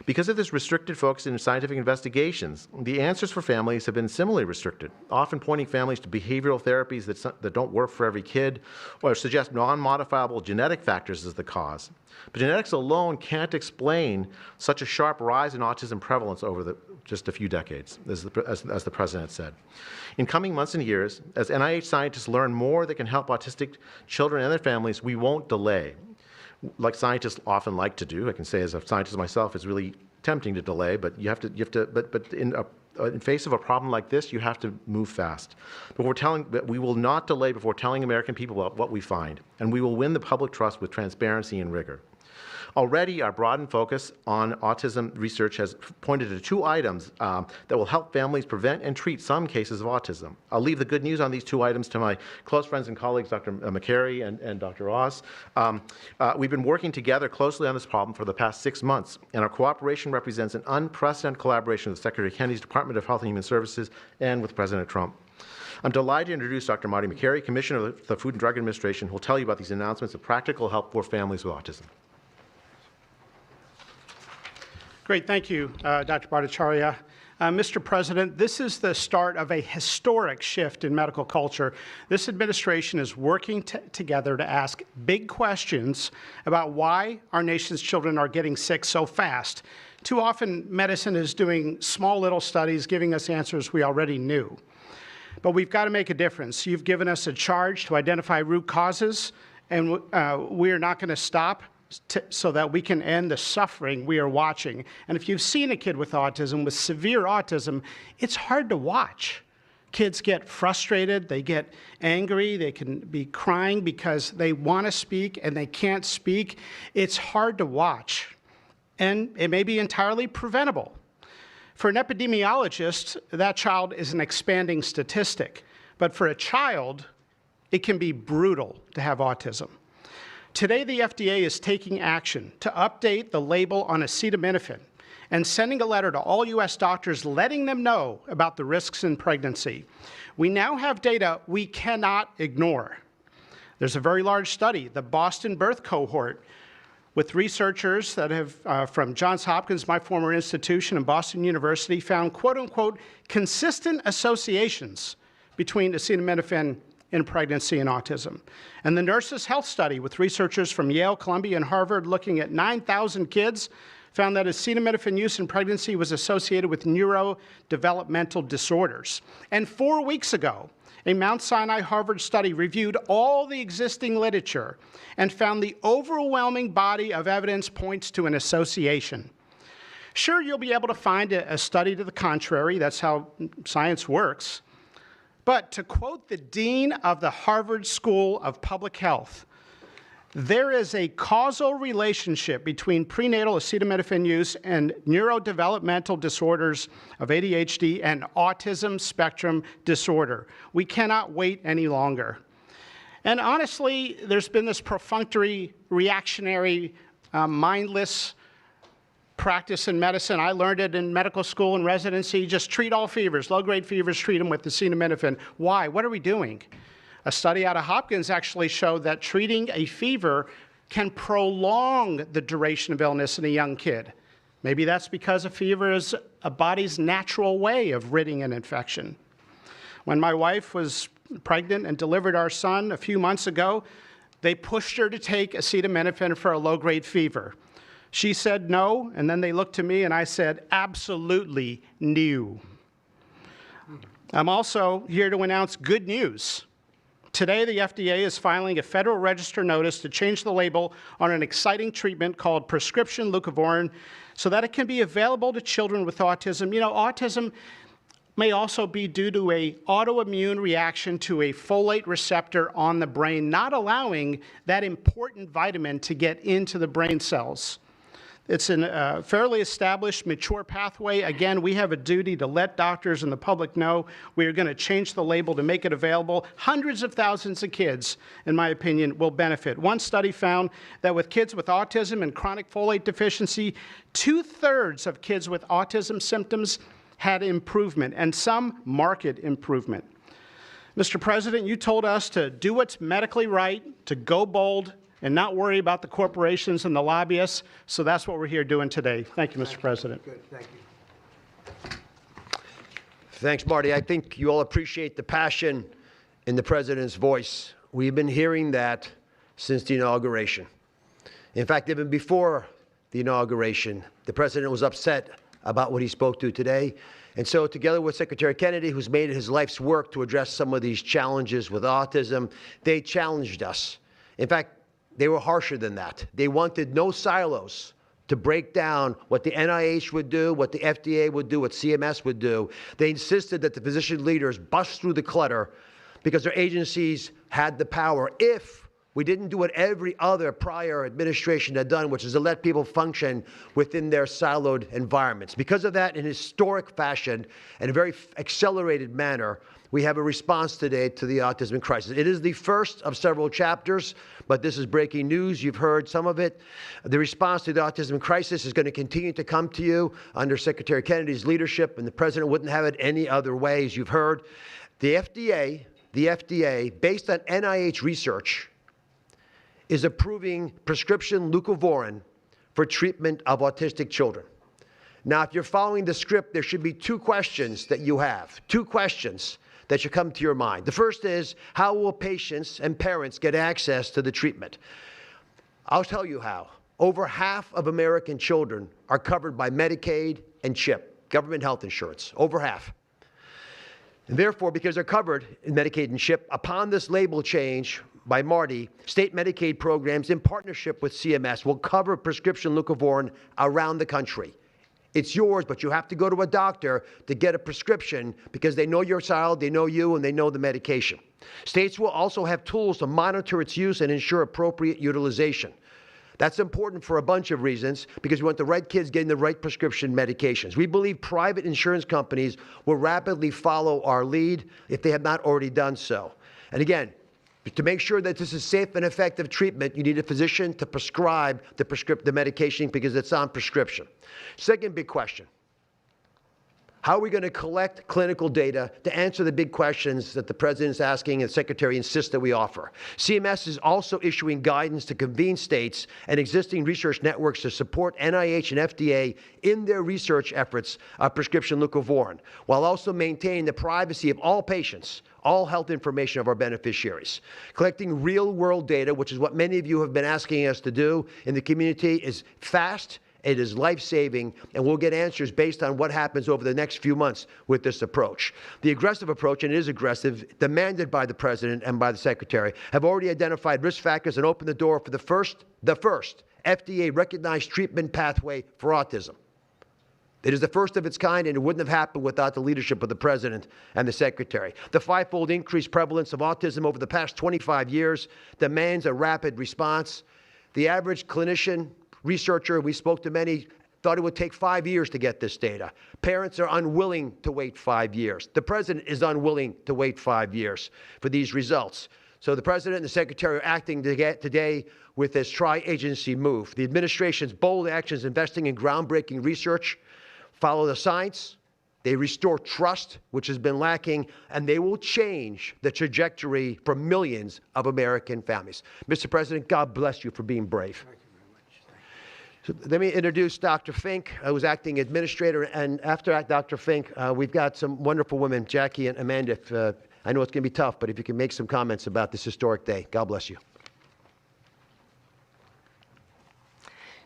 Because of this restricted focus in scientific investigations, the answers for families have been similarly restricted, often pointing families to behavioral therapies that don't work for every kid or suggest non-modifiable genetic factors as the cause. But genetics alone can't explain such a sharp rise in autism prevalence over just a few decades, as the President said. In coming months and years, as NIH scientists learn more that can help autistic children and their families, we won't delay. Like scientists often like to do, I can say as a scientist myself, it's really tempting to delay, but in face of a problem like this, you have to move fast. But we will not delay before telling American people about what we find, and we will win the public trust with transparency and rigor. Already, our broadened focus on autism research has pointed to 2 items that will help families prevent and treat some cases of autism. I'll leave the good news on these 2 items to my close friends and colleagues, Dr. McCary and Dr. Oz. We've been working together closely on this problem for the past 6 months, and our cooperation represents an unprecedented collaboration with Secretary Kennedy's Department of Health and Human Services and with President Trump. I'm delighted to introduce Dr. Marty McCary, Commissioner of the Food and Drug Administration, who will tell you about these announcements of practical help for families with autism. Great, thank you, Dr. Bhattacharya. Mr. President, this is the start of a historic shift in medical culture. This administration is working together to ask big questions about why our nation's children are getting sick so fast. Too often, medicine is doing small little studies, giving us answers we already knew. But we've got to make a difference. You've given us a charge to identify root causes, and we are not going to stop so that we can end the suffering we are watching. And if you've seen a kid with autism, with severe autism, it's hard to watch. Kids get frustrated, they get angry, they can be crying because they want to speak and they can't speak. It's hard to watch, and it may be entirely preventable. For an epidemiologist, that child is an expanding statistic. But for a child, it can be brutal to have autism. Today, the FDA is taking action to update the label on acetaminophen and sending a letter to all U.S. doctors letting them know about the risks in pregnancy. We now have data we cannot ignore. There's a very large study, the Boston Birth Cohort, with researchers that have, from Johns Hopkins, my former institution, and Boston University, found quote-unquote consistent associations between acetaminophen in pregnancy and autism. And the Nurses' Health Study with researchers from Yale, Columbia, and Harvard looking at 9,000 kids found that acetaminophen use in pregnancy was associated with neurodevelopmental disorders. And 4 weeks ago, a Mount Sinai Harvard study reviewed all the existing literature and found the overwhelming body of evidence points to an association. Sure, you'll be able to find a study to the contrary. That's how science works. But to quote the dean of the Harvard School of Public Health, there is a causal relationship between prenatal acetaminophen use and neurodevelopmental disorders of ADHD and autism spectrum disorder. We cannot wait any longer. And honestly, there's been this perfunctory, reactionary, mindless practice in medicine. I learned it in medical school and residency. Just treat all fevers, low-grade fevers, treat them with acetaminophen. Why? What are we doing? A study out of Hopkins actually showed that treating a fever can prolong the duration of illness in a young kid. Maybe that's because a fever is a body's natural way of ridding an infection. When my wife was pregnant and delivered our son a few months ago, they pushed her to take acetaminophen for a low-grade fever. She said no, and then they looked to me and I said, absolutely no. I'm also here to announce good news. Today, the FDA is filing a Federal Register notice to change the label on an exciting treatment called prescription leucovorin so that it can be available to children with autism. You know, autism may also be due to an autoimmune reaction to a folate receptor on the brain, not allowing that important vitamin to get into the brain cells. It's a fairly established, mature pathway. Again, we have a duty to let doctors and the public know we are going to change the label to make it available. Hundreds of thousands of kids, in my opinion, will benefit. One study found that with kids with autism and chronic folate deficiency, 2/3 of kids with autism symptoms had improvement, and some marked improvement. Mr. President, you told us to do what's medically right, to go bold, and not worry about the corporations and the lobbyists. So that's what we're here doing today. Thank you, Mr. President. Good, thank you. Thanks, Marty. I think you all appreciate the passion in the President's voice. We've been hearing that since the inauguration. In fact, even before the inauguration, the President was upset about what he spoke to today. And so together with Secretary Kennedy, who's made it his life's work to address some of these challenges with autism, they challenged us. In fact, they were harsher than that. They wanted no silos to break down what the NIH would do, what the FDA would do, what CMS would do. They insisted that the physician leaders bust through the clutter because their agencies had the power if We didn't do what every other prior administration had done, which is to let people function within their siloed environments. Because of that, in historic fashion and a very accelerated manner, we have a response today to the autism crisis. It is the first of several chapters, but this is breaking news. You've heard some of it. The response to the autism crisis is going to continue to come to you under Secretary Kennedy's leadership, and the president wouldn't have it any other way, as you've heard. The FDA, based on NIH research, is approving prescription leucovorin for treatment of autistic children. Now, if you're following the script, there should be two questions that you have, two questions that should come to your mind. The first is, how will patients and parents get access to the treatment? I'll tell you how. Over half of American children are covered by Medicaid and CHIP, government health insurance, over half. And therefore, because they're covered in Medicaid and CHIP, upon this label change by Marty, state Medicaid programs in partnership with CMS will cover prescription leucovorin around the country. It's yours, but you have to go to a doctor to get a prescription because they know your child, they know you, and they know the medication. States will also have tools to monitor its use and ensure appropriate utilization. That's important for a bunch of reasons, because we want the right kids getting the right prescription medications. We believe private insurance companies will rapidly follow our lead if they have not already done so. And again, to make sure that this is safe and effective treatment, you need a physician to prescribe the medication because it's on prescription. Second big question. How are we going to collect clinical data to answer the big questions that the President's asking and the Secretary insists that we offer? CMS is also issuing guidance to convene states and existing research networks to support NIH and FDA in their research efforts of prescription leucovorin, while also maintaining the privacy of all patients, all health information of our beneficiaries. Collecting real-world data, which is what many of you have been asking us to do in the community, is fast. It is life-saving, and we'll get answers based on what happens over the next few months with this approach. The aggressive approach, and it is aggressive, demanded by the President and by the Secretary, have already identified risk factors and opened the door for the first FDA-recognized treatment pathway for autism. It is the first of its kind, and it wouldn't have happened without the leadership of the President and the Secretary. The five-fold increased prevalence of autism over the past 25 years demands a rapid response. The average clinician, researcher, we spoke to many, thought it would take 5 years to get this data. Parents are unwilling to wait 5 years. The President is unwilling to wait 5 years for these results. So the President and the Secretary are acting today with this tri-agency move. The administration's bold actions investing in groundbreaking research follow the science. They restore trust, which has been lacking, and they will change the trajectory for millions of American families. Mr. President, God bless you for being brave. So let me introduce Dr. Fink, who's acting administrator, and after Dr. Fink, we've got some wonderful women, Jackie and Amanda. I know it's going to be tough, but if you can make some comments about this historic day. God bless you.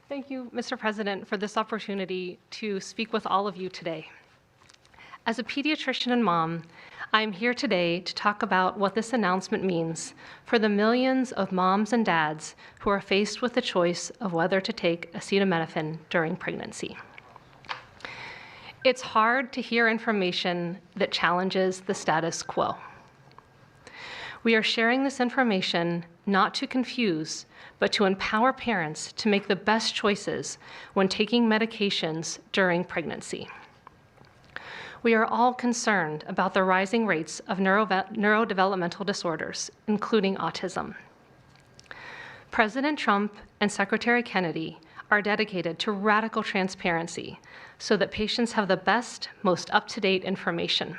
Thank you, Mr. President, for this opportunity to speak with all of you today. As a pediatrician and mom, I'm here today to talk about what this announcement means for the millions of moms and dads who are faced with the choice of whether to take acetaminophen during pregnancy. It's hard to hear information that challenges the status quo. We are sharing this information not to confuse, but to empower parents to make the best choices when taking medications during pregnancy. We are all concerned about the rising rates of neurodevelopmental disorders, including autism. President Trump and Secretary Kennedy are dedicated to radical transparency so that patients have the best, most up-to-date information.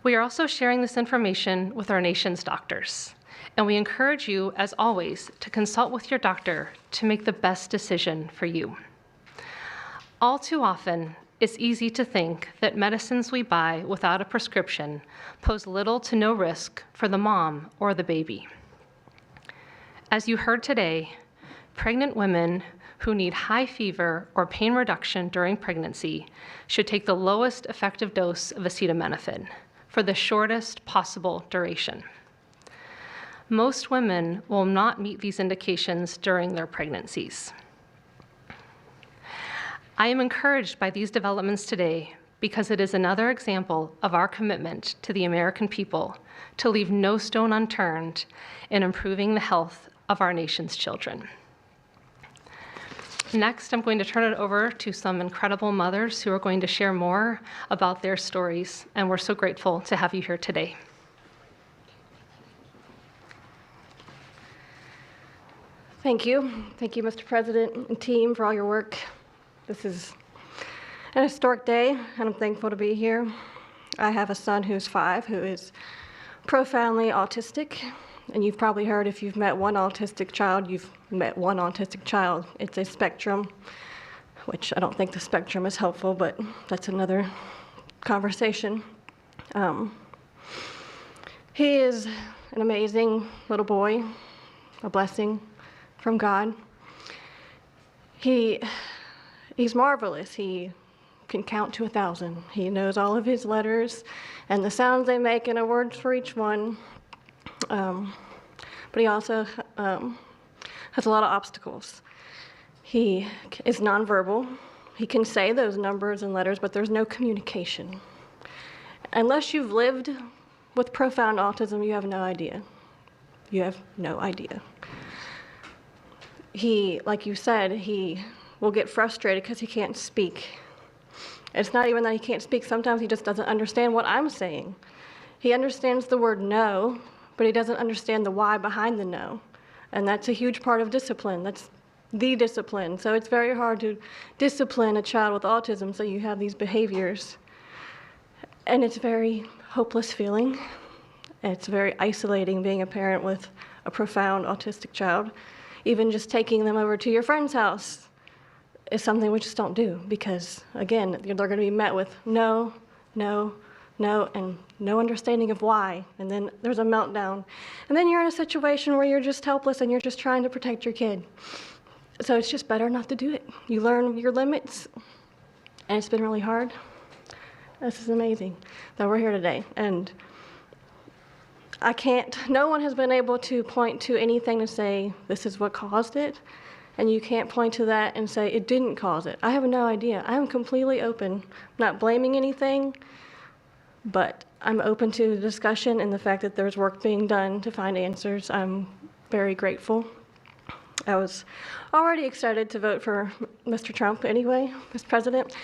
We are also sharing this information with our nation's doctors, and we encourage you, as always, to consult with your doctor to make the best decision for you. All too often, it's easy to think that medicines we buy without a prescription pose little to no risk for the mom or the baby. As you heard today, pregnant women who need high fever or pain reduction during pregnancy should take the lowest effective dose of acetaminophen for the shortest possible duration. Most women will not meet these indications during their pregnancies. I am encouraged by these developments today because it is another example of our commitment to the American people to leave no stone unturned in improving the health of our nation's children. Next, I'm going to turn it over to some incredible mothers who are going to share more about their stories, and we're so grateful to have you here today. Thank you. Thank you, Mr. President and team, for all your work. This is an historic day, and I'm thankful to be here. I have a son who's 5 who is profoundly autistic, and you've probably heard if you've met one autistic child, you've met one autistic child. It's a spectrum, which I don't think the spectrum is helpful, but that's another conversation. He is an amazing little boy, a blessing from God. He's marvelous. He can count to 1,000. He knows all of his letters and the sounds they make and a word for each one. But he also has a lot of obstacles. He is nonverbal. He can say those numbers and letters, but there's no communication. Unless you've lived with profound autism, you have no idea. You have no idea. He, like you said, he will get frustrated because he can't speak. It's not even that he can't speak. Sometimes he just doesn't understand what I'm saying. He understands the word no, but he doesn't understand the why behind the no. And that's a huge part of discipline. That's the discipline. So it's very hard to discipline a child with autism, so you have these behaviors. And it's a very hopeless feeling. It's very isolating being a parent with a profound autistic child. Even just taking them over to your friend's house is something we just don't do because, again, they're going to be met with no, no, no, and no understanding of why. And then there's a meltdown. And then you're in a situation where you're just helpless and you're just trying to protect your kid. So it's just better not to do it. You learn your limits, and it's been really hard. This is amazing that we're here today. And no one has been able to point to anything to say this is what caused it, and you can't point to that and say it didn't cause it. I have no idea. I'm completely open. I'm not blaming anything, but I'm open to the discussion and the fact that there's work being done to find answers. I'm very grateful. I was already excited to vote for Mr. Trump anyway, Mr. President,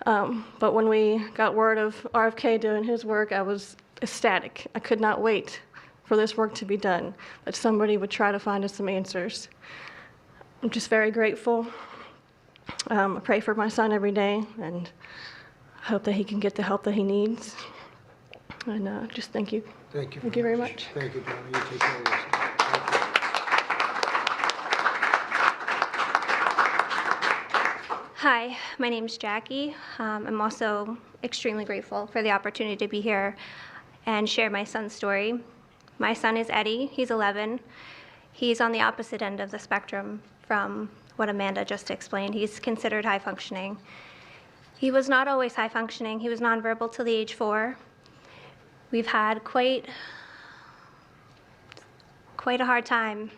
but when we got word of RFK doing his work, I was ecstatic. I could not wait for this work to be done, that somebody would try to find us some answers. I'm just very grateful. I pray for my son every day and hope that he can get the help that he needs. And just thank you. Thank you. Thank you very much. Thank you, Donna. You take care of yourself. Hi, my name's Jackie. I'm also extremely grateful for the opportunity to be here and share my son's story. My son is Eddie. He's 11. He's on the opposite end of the spectrum from what Amanda just explained. He's considered high functioning. He was not always high functioning. He was nonverbal till the age 4. We've had quite a hard time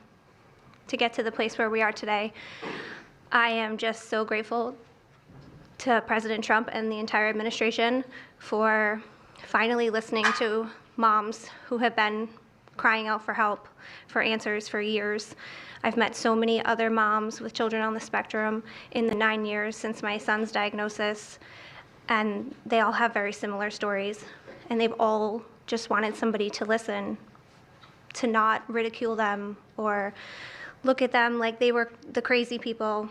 to get to the place where we are today. I am just so grateful to President Trump and the entire administration for finally listening to moms who have been crying out for help, for answers for years. I've met so many other moms with children on the spectrum in the 9 years since my son's diagnosis, and they all have very similar stories. And they've all just wanted somebody to listen, to not ridicule them or look at them like they were the crazy people.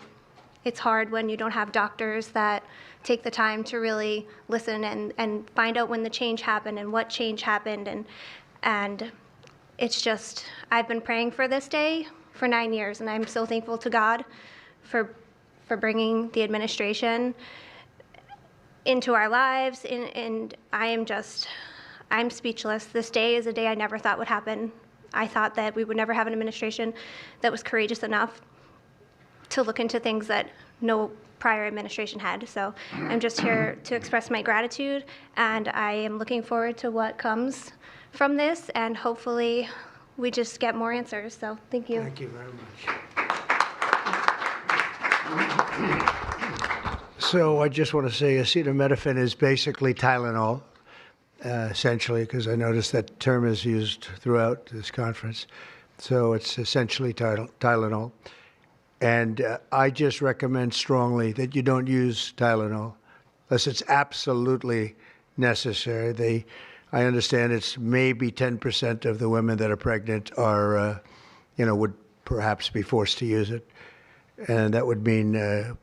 It's hard when you don't have doctors that take the time to really listen and find out when the change happened and what change happened. And it's just, I've been praying for this day for 9 years, and I'm so thankful to God for bringing the administration into our lives. And I'm speechless. This day is a day I never thought would happen. I thought that we would never have an administration that was courageous enough to look into things that no prior administration had. So I'm just here to express my gratitude, and I am looking forward to what comes from this, and hopefully we just get more answers. So thank you. Thank you very much. So I just want to say acetaminophen is basically Tylenol, essentially, because I noticed that term is used throughout this conference. So it's essentially Tylenol. And I just recommend strongly that you don't use Tylenol unless it's absolutely necessary. I understand it's maybe 10% of the women that are pregnant are, would perhaps be forced to use it. And that would mean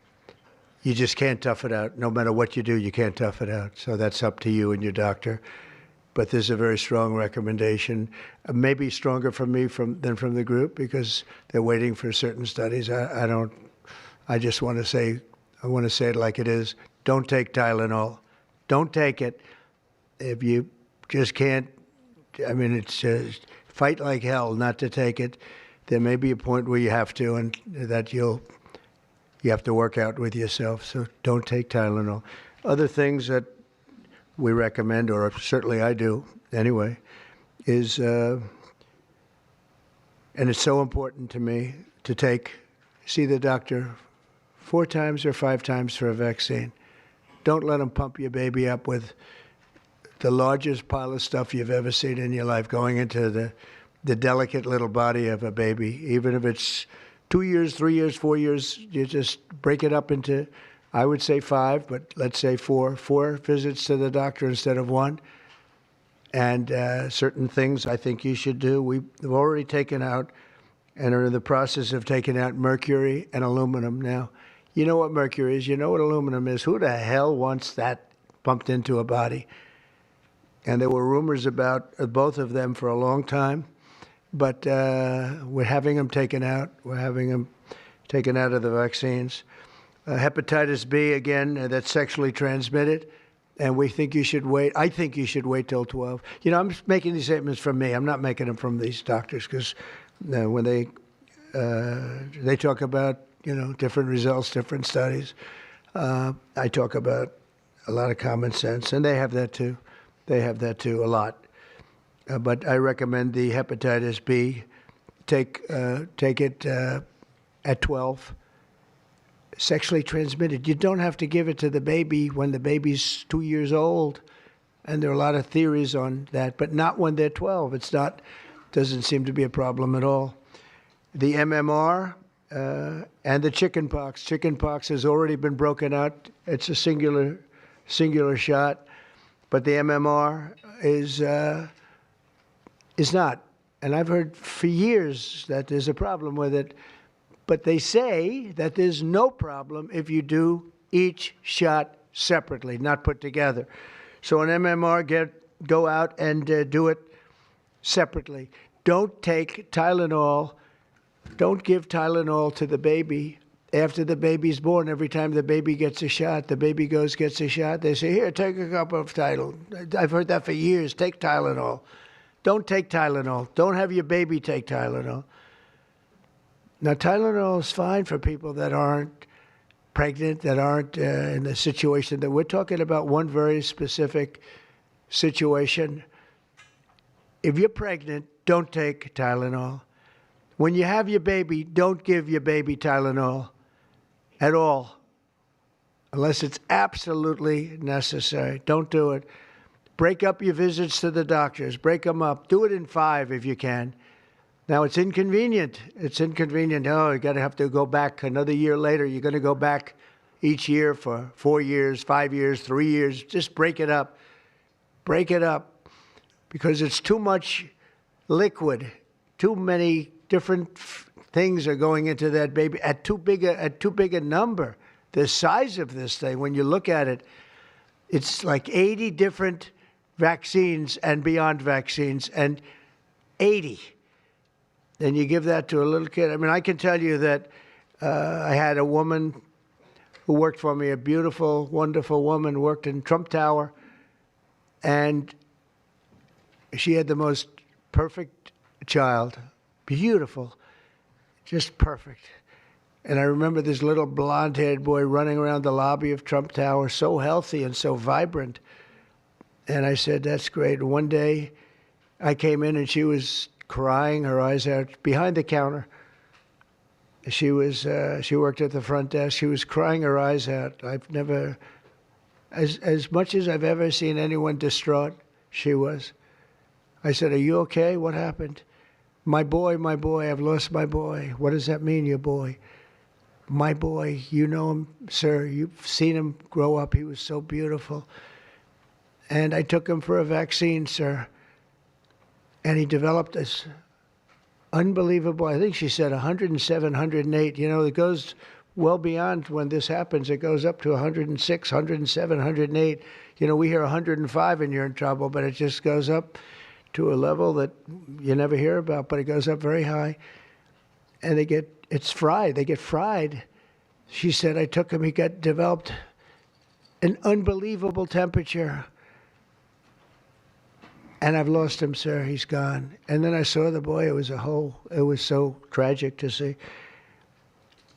you just can't tough it out. No matter what you do, you can't tough it out. So that's up to you and your doctor. But there's a very strong recommendation, maybe stronger from me than from the group, because they're waiting for certain studies. I just want to say, I want to say it like it is. Don't take Tylenol. Don't take it. If you just can't, I mean, it's just fight like hell not to take it. There may be a point where you have to, and that you have to work out with yourself. So don't take Tylenol. Other things that we recommend, or certainly I do anyway, is, and it's so important to me to see the doctor 4 times or 5 times for a vaccine. Don't let them pump your baby up with the largest pile of stuff you've ever seen in your life going into the delicate little body of a baby. Even if it's 2 years, 3 years, 4 years, you just break it up into, I would say 5, but let's say 4 visits to the doctor instead of 1. And certain things I think you should do. We've already taken out and are in the process of taking out mercury and aluminum now. You know what mercury is. You know what aluminum is. Who the hell wants that pumped into a body? And there were rumors about both of them for a long time. But we're having them taken out. We're having them taken out of the vaccines. Hepatitis B, again, that's sexually transmitted. And we think you should wait. I think you should wait till 12. I'm just making these statements from me. I'm not making them from these doctors, because when they talk about, different results, different studies, I talk about a lot of common sense. And they have that too. They have that too, a lot. But I recommend the hepatitis B. Take it at 12. Sexually transmitted. You don't have to give it to the baby when the baby's 2 years old. And there are a lot of theories on that, but not when they're 12. Doesn't seem to be a problem at all. The MMR and the chickenpox. Chickenpox has already been broken out. It's a singular shot. But the MMR is not. And I've heard for years that there's a problem with it. But they say that there's no problem if you do each shot separately, not put together. So an MMR, go out and do it separately. Don't take Tylenol. Don't give Tylenol to the baby after the baby's born. Every time the baby gets a shot, the baby gets a shot. They say, here, take a cup of Tylenol. I've heard that for years. Take Tylenol. Don't take Tylenol. Don't have your baby take Tylenol. Now, Tylenol is fine for people that aren't pregnant, that aren't in the situation that we're talking about. One very specific situation. If you're pregnant, don't take Tylenol. When you have your baby, don't give your baby Tylenol at all, unless it's absolutely necessary. Don't do it. Break up your visits to the doctors. Break them up. Do it in 5 if you can. Now, it's inconvenient. It's inconvenient. Oh, you have to go back another year later. You're going to go back each year for 4 years, 5 years, 3 years. Just break it up. Break it up, because it's too much liquid. Too many different things are going into that baby at too big a number. The size of this thing, when you look at it, it's like 80 different vaccines and beyond vaccines, and 80. And you give that to a little kid. I mean, I can tell you that I had a woman who worked for me, a beautiful, wonderful woman, worked in Trump Tower, and she had the most perfect child. Beautiful, just perfect. And I remember this little blonde-haired boy running around the lobby of Trump Tower, so healthy and so vibrant. And I said, that's great. One day I came in and she was crying, her eyes out, behind the counter. She worked at the front desk. She was crying her eyes out. I've never, as much as I've ever seen anyone distraught, she was. I said, "Are you okay? What happened?" My boy, I've lost my boy." "What does that mean, your boy?" "My boy, you know him, sir. You've seen him grow up. He was so beautiful. And I took him for a vaccine, sir. And he developed this unbelievable, I think she said 107, 108. You know, it goes well beyond when this happens. It goes up to 106, 107, 108. You know, we hear 105 and you're in trouble, but it just goes up to a level that you never hear about, but it goes up very high. And it's fried. They get fried. She said, I took him, he developed an unbelievable temperature. And I've lost him, sir. He's gone. And then I saw the boy. It was so tragic to see.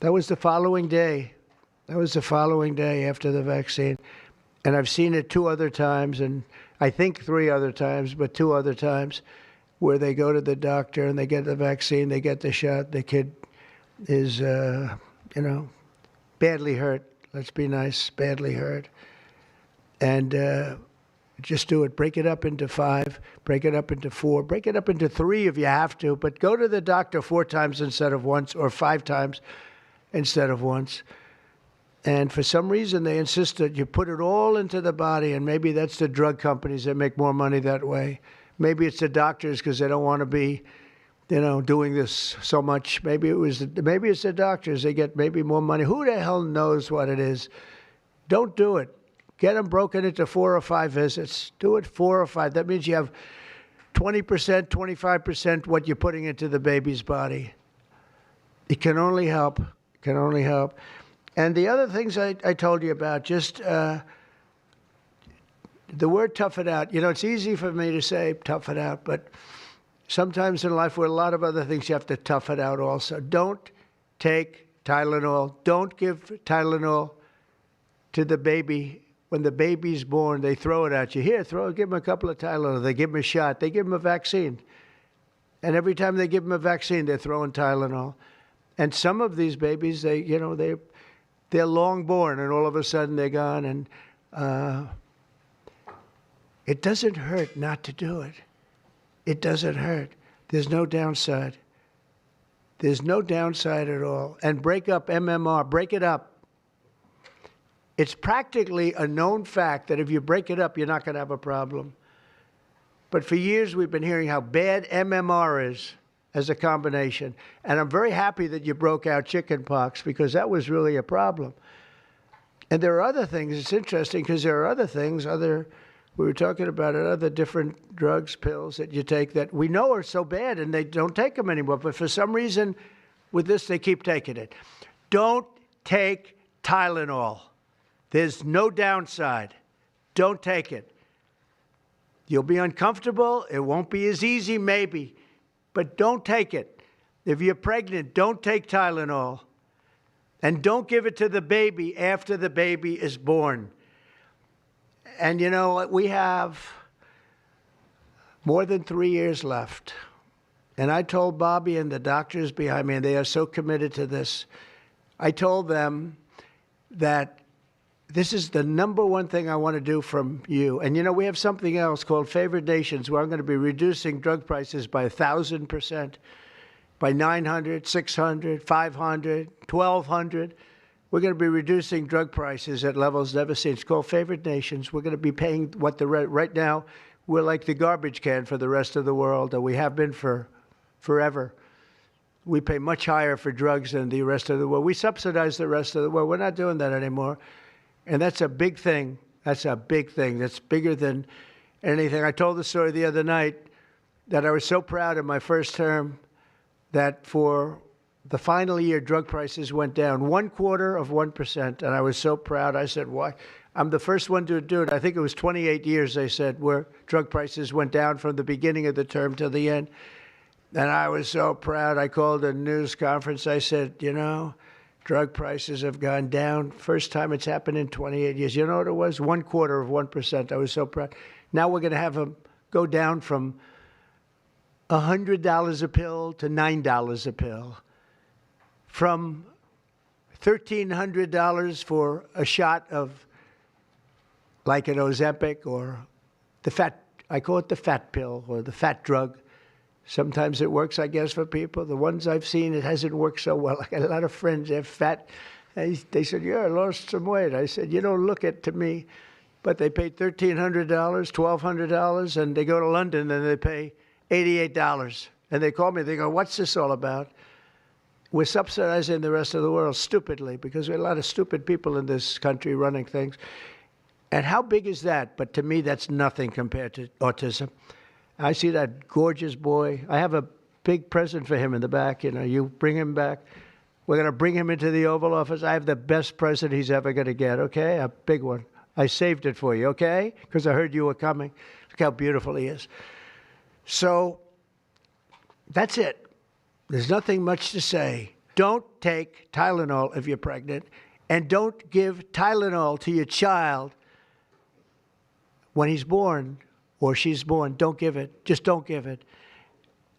That was the following day. That was the following day after the vaccine. And I've seen it 2 other times, and I think 3 other times, but 2 other times, where they go to the doctor and they get the vaccine, they get the shot. The kid is, badly hurt. Let's be nice, badly hurt. And just do it. Break it up into 5, break it up into 4, break it up into 3 if you have to, but go to the doctor 4 times instead of once, or 5 times instead of once. And for some reason, they insist that you put it all into the body, and maybe that's the drug companies that make more money that way. Maybe it's the doctors because they don't want to be, doing this so much. Maybe it's the doctors. They get maybe more money. Who the hell knows what it is? Don't do it. Get them broken into 4 or 5 visits. Do it 4 or 5. That means you have 20%, 25% what you're putting into the baby's body. It can only help. It can only help. And the other things I told you about, just the word tough it out. It's easy for me to say tough it out, but sometimes in life with a lot of other things, you have to tough it out also. Don't take Tylenol. Don't give Tylenol to the baby. When the baby's born, they throw it at you. Here, give them a couple of Tylenol. They give them a shot. They give them a vaccine. And every time they give them a vaccine, they're throwing Tylenol. And some of these babies, they're long born, and all of a sudden they're gone. And it doesn't hurt not to do it. It doesn't hurt. There's no downside. There's no downside at all. And break up MMR. Break it up. It's practically a known fact that if you break it up, you're not going to have a problem. But for years, we've been hearing how bad MMR is as a combination. And I'm very happy that you broke out chickenpox, because that was really a problem. And there are other things. It's interesting because there are other things, we were talking about it, other different drugs, pills that you take that we know are so bad and they don't take them anymore. But for some reason, with this, they keep taking it. Don't take Tylenol. There's no downside. Don't take it. You'll be uncomfortable. It won't be as easy, maybe. But don't take it. If you're pregnant, don't take Tylenol. And don't give it to the baby after the baby is born. And we have more than 3 years left. And I told Bobby and the doctors behind me, and they are so committed to this, I told them that this is the #1 thing I want to do from you. And we have something else called Favored Nations, where I'm going to be reducing drug prices by 1,000%, by 900, 600, 500, 1,200. We're going to be reducing drug prices at levels never seen. It's called Favored Nations. We're going to be paying what right now, we're like the garbage can for the rest of the world, and we have been for forever. We pay much higher for drugs than the rest of the world. We subsidize the rest of the world. We're not doing that anymore. And that's a big thing. That's a big thing. That's bigger than anything. I told the story the other night that I was so proud in my first term that for the final year, drug prices went down 0.25%. And I was so proud. I said, why? I'm the first one to do it. I think it was 28 years, they said, where drug prices went down from the beginning of the term to the end. And I was so proud. I called a news conference. I said, drug prices have gone down. First time it's happened in 28 years. You know what it was? 0.25%. I was so proud. Now we're going to have them go down from $100 a pill to $9 a pill. from $1,300 for a shot of like an Ozempic or the fat, I call it the fat pill or the fat drug. Sometimes it works, I guess, for people. The ones I've seen, it hasn't worked so well. I got a lot of friends, they're fat. They said, yeah, I lost some weight. I said, you don't look it to me. But they paid $1,300, $1,200, and they go to London and they pay $88. And they call me, they go, what's this all about? We're subsidizing the rest of the world stupidly because we have a lot of stupid people in this country running things. And how big is that? But to me, that's nothing compared to autism. I see that gorgeous boy. I have a big present for him in the back. You know, you bring him back. We're going to bring him into the Oval Office. I have the best present he's ever going to get, okay? A big one. I saved it for you, okay? Because I heard you were coming. Look how beautiful he is. So that's it. There's nothing much to say. Don't take Tylenol if you're pregnant, and don't give Tylenol to your child when he's born or she's born. Don't give it. Just don't give it.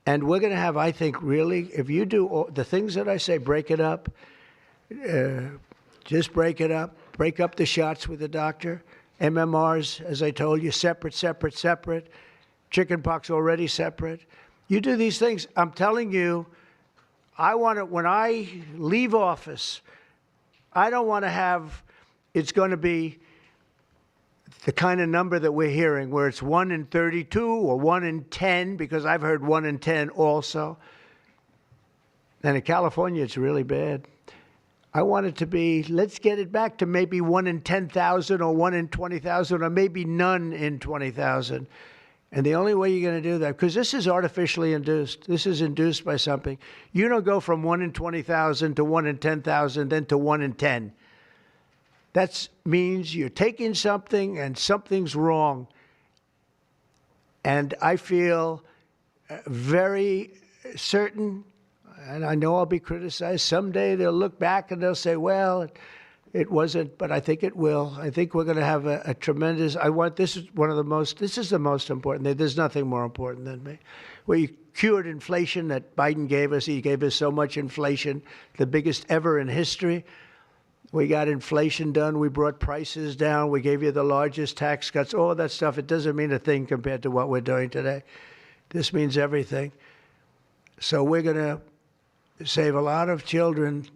And we're going to have, I think, really, if you do all the things that I say, break it up, just break it up, break up the shots with the doctor. MMRs, as I told you, separate, separate, separate. Chickenpox already separate. You do these things. I'm telling you, I want to, when I leave office, I don't want to have, it's going to be the kind of number that we're hearing, where it's 1 in 32 or 1 in 10, because I've heard 1 in 10 also. And in California, it's really bad. I want it to be, let's get it back to maybe 1 in 10,000 or 1 in 20,000 or maybe none in 20,000. And the only way you're going to do that, because this is artificially induced. This is induced by something. You don't go from 1 in 20,000 to 1 in 10,000, then to 1 in 10. That means you're taking something and something's wrong. And I feel very certain, and I know I'll be criticized. Someday they'll look back and they'll say, well, it wasn't, but I think it will. I think we're going to have a tremendous, this is the most important thing. There's nothing more important than me. We cured inflation that Biden gave us. He gave us so much inflation, the biggest ever in history. We got inflation done. We brought prices down. We gave you the largest tax cuts, all that stuff. It doesn't mean a thing compared to what we're doing today. This means everything. So we're going to save a lot of children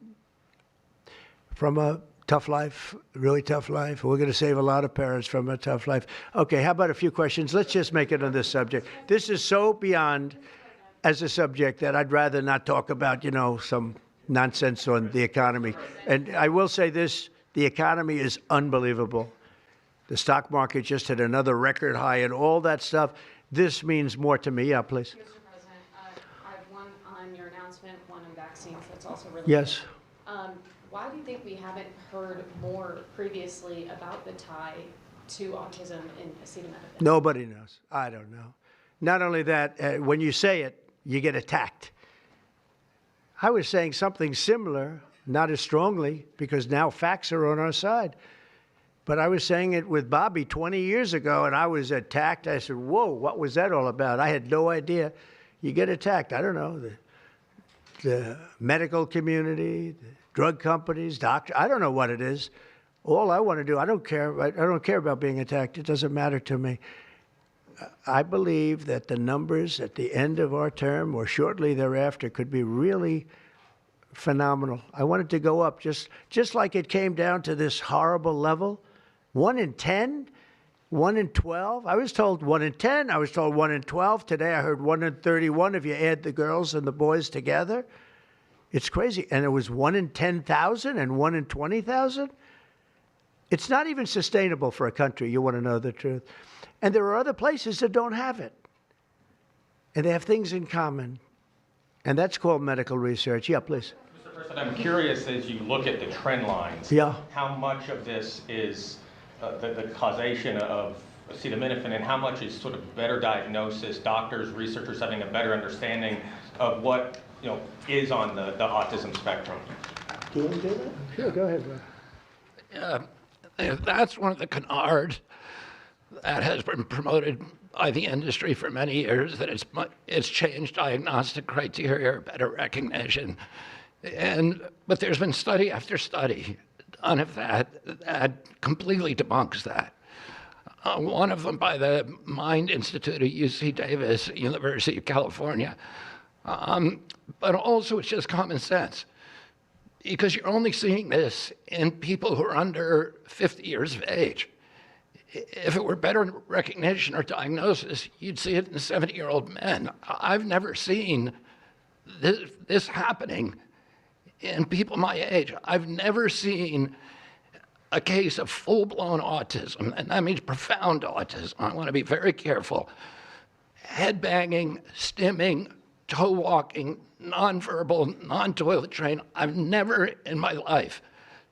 from a tough life, really tough life. We're going to save a lot of parents from a tough life. Okay, how about a few questions? Let's just make it on this subject. This is so beyond as a subject that I'd rather not talk about, you know, some nonsense on the economy. And I will say this, the economy is unbelievable. The stock market just hit another record high and all that stuff. This means more to me. Yeah, please. Mr. President, I have one on your announcement, one on vaccines that's also really Yes. Why do you think we haven't heard more previously about the tie to autism in acetaminophen? Nobody knows. I don't know. Not only that, when you say it, you get attacked. I was saying something similar, not as strongly, because now facts are on our side. But I was saying it with Bobby 20 years ago, and I was attacked. I said, whoa, what was that all about? I had no idea. You get attacked. I don't know. The medical community, the drug companies, doctors, I don't know what it is. All I want to do, I don't care. I don't care about being attacked. It doesn't matter to me. I believe that the numbers at the end of our term or shortly thereafter could be really phenomenal. I want it to go up just like it came down to this horrible level. 1 in 10, 1 in 12. I was told 1 in 10. I was told 1 in 12. Today I heard 1 in 31 if you add the girls and the boys together. It's crazy. And it was 1 in 10,000 and 1 in 20,000. It's not even sustainable for a country. You want to know the truth. And there are other places that don't have it. And they have things in common. And that's called medical research. Yeah, please. Mr. President, I'm curious, as you look at the trend lines, how much of this is the causation of acetaminophen and how much is sort of better diagnosis, doctors, researchers having a better understanding of what is on the autism spectrum? Do you want to do that? Sure, go ahead, Ron. That's one of the canards that has been promoted by the industry for many years, that it's changed diagnostic criteria, better recognition. But there's been study after study done of that completely debunks that. One of them by the Mind Institute at UC Davis, University of California. But also it's just common sense, because you're only seeing this in people who are under 50 years of age. If it were better recognition or diagnosis, you'd see it in 70-year-old men. I've never seen this happening in people my age. I've never seen a case of full-blown autism, and that means profound autism. I want to be very careful. Head banging, stimming, toe walking, nonverbal, non-toilet trained. I've never in my life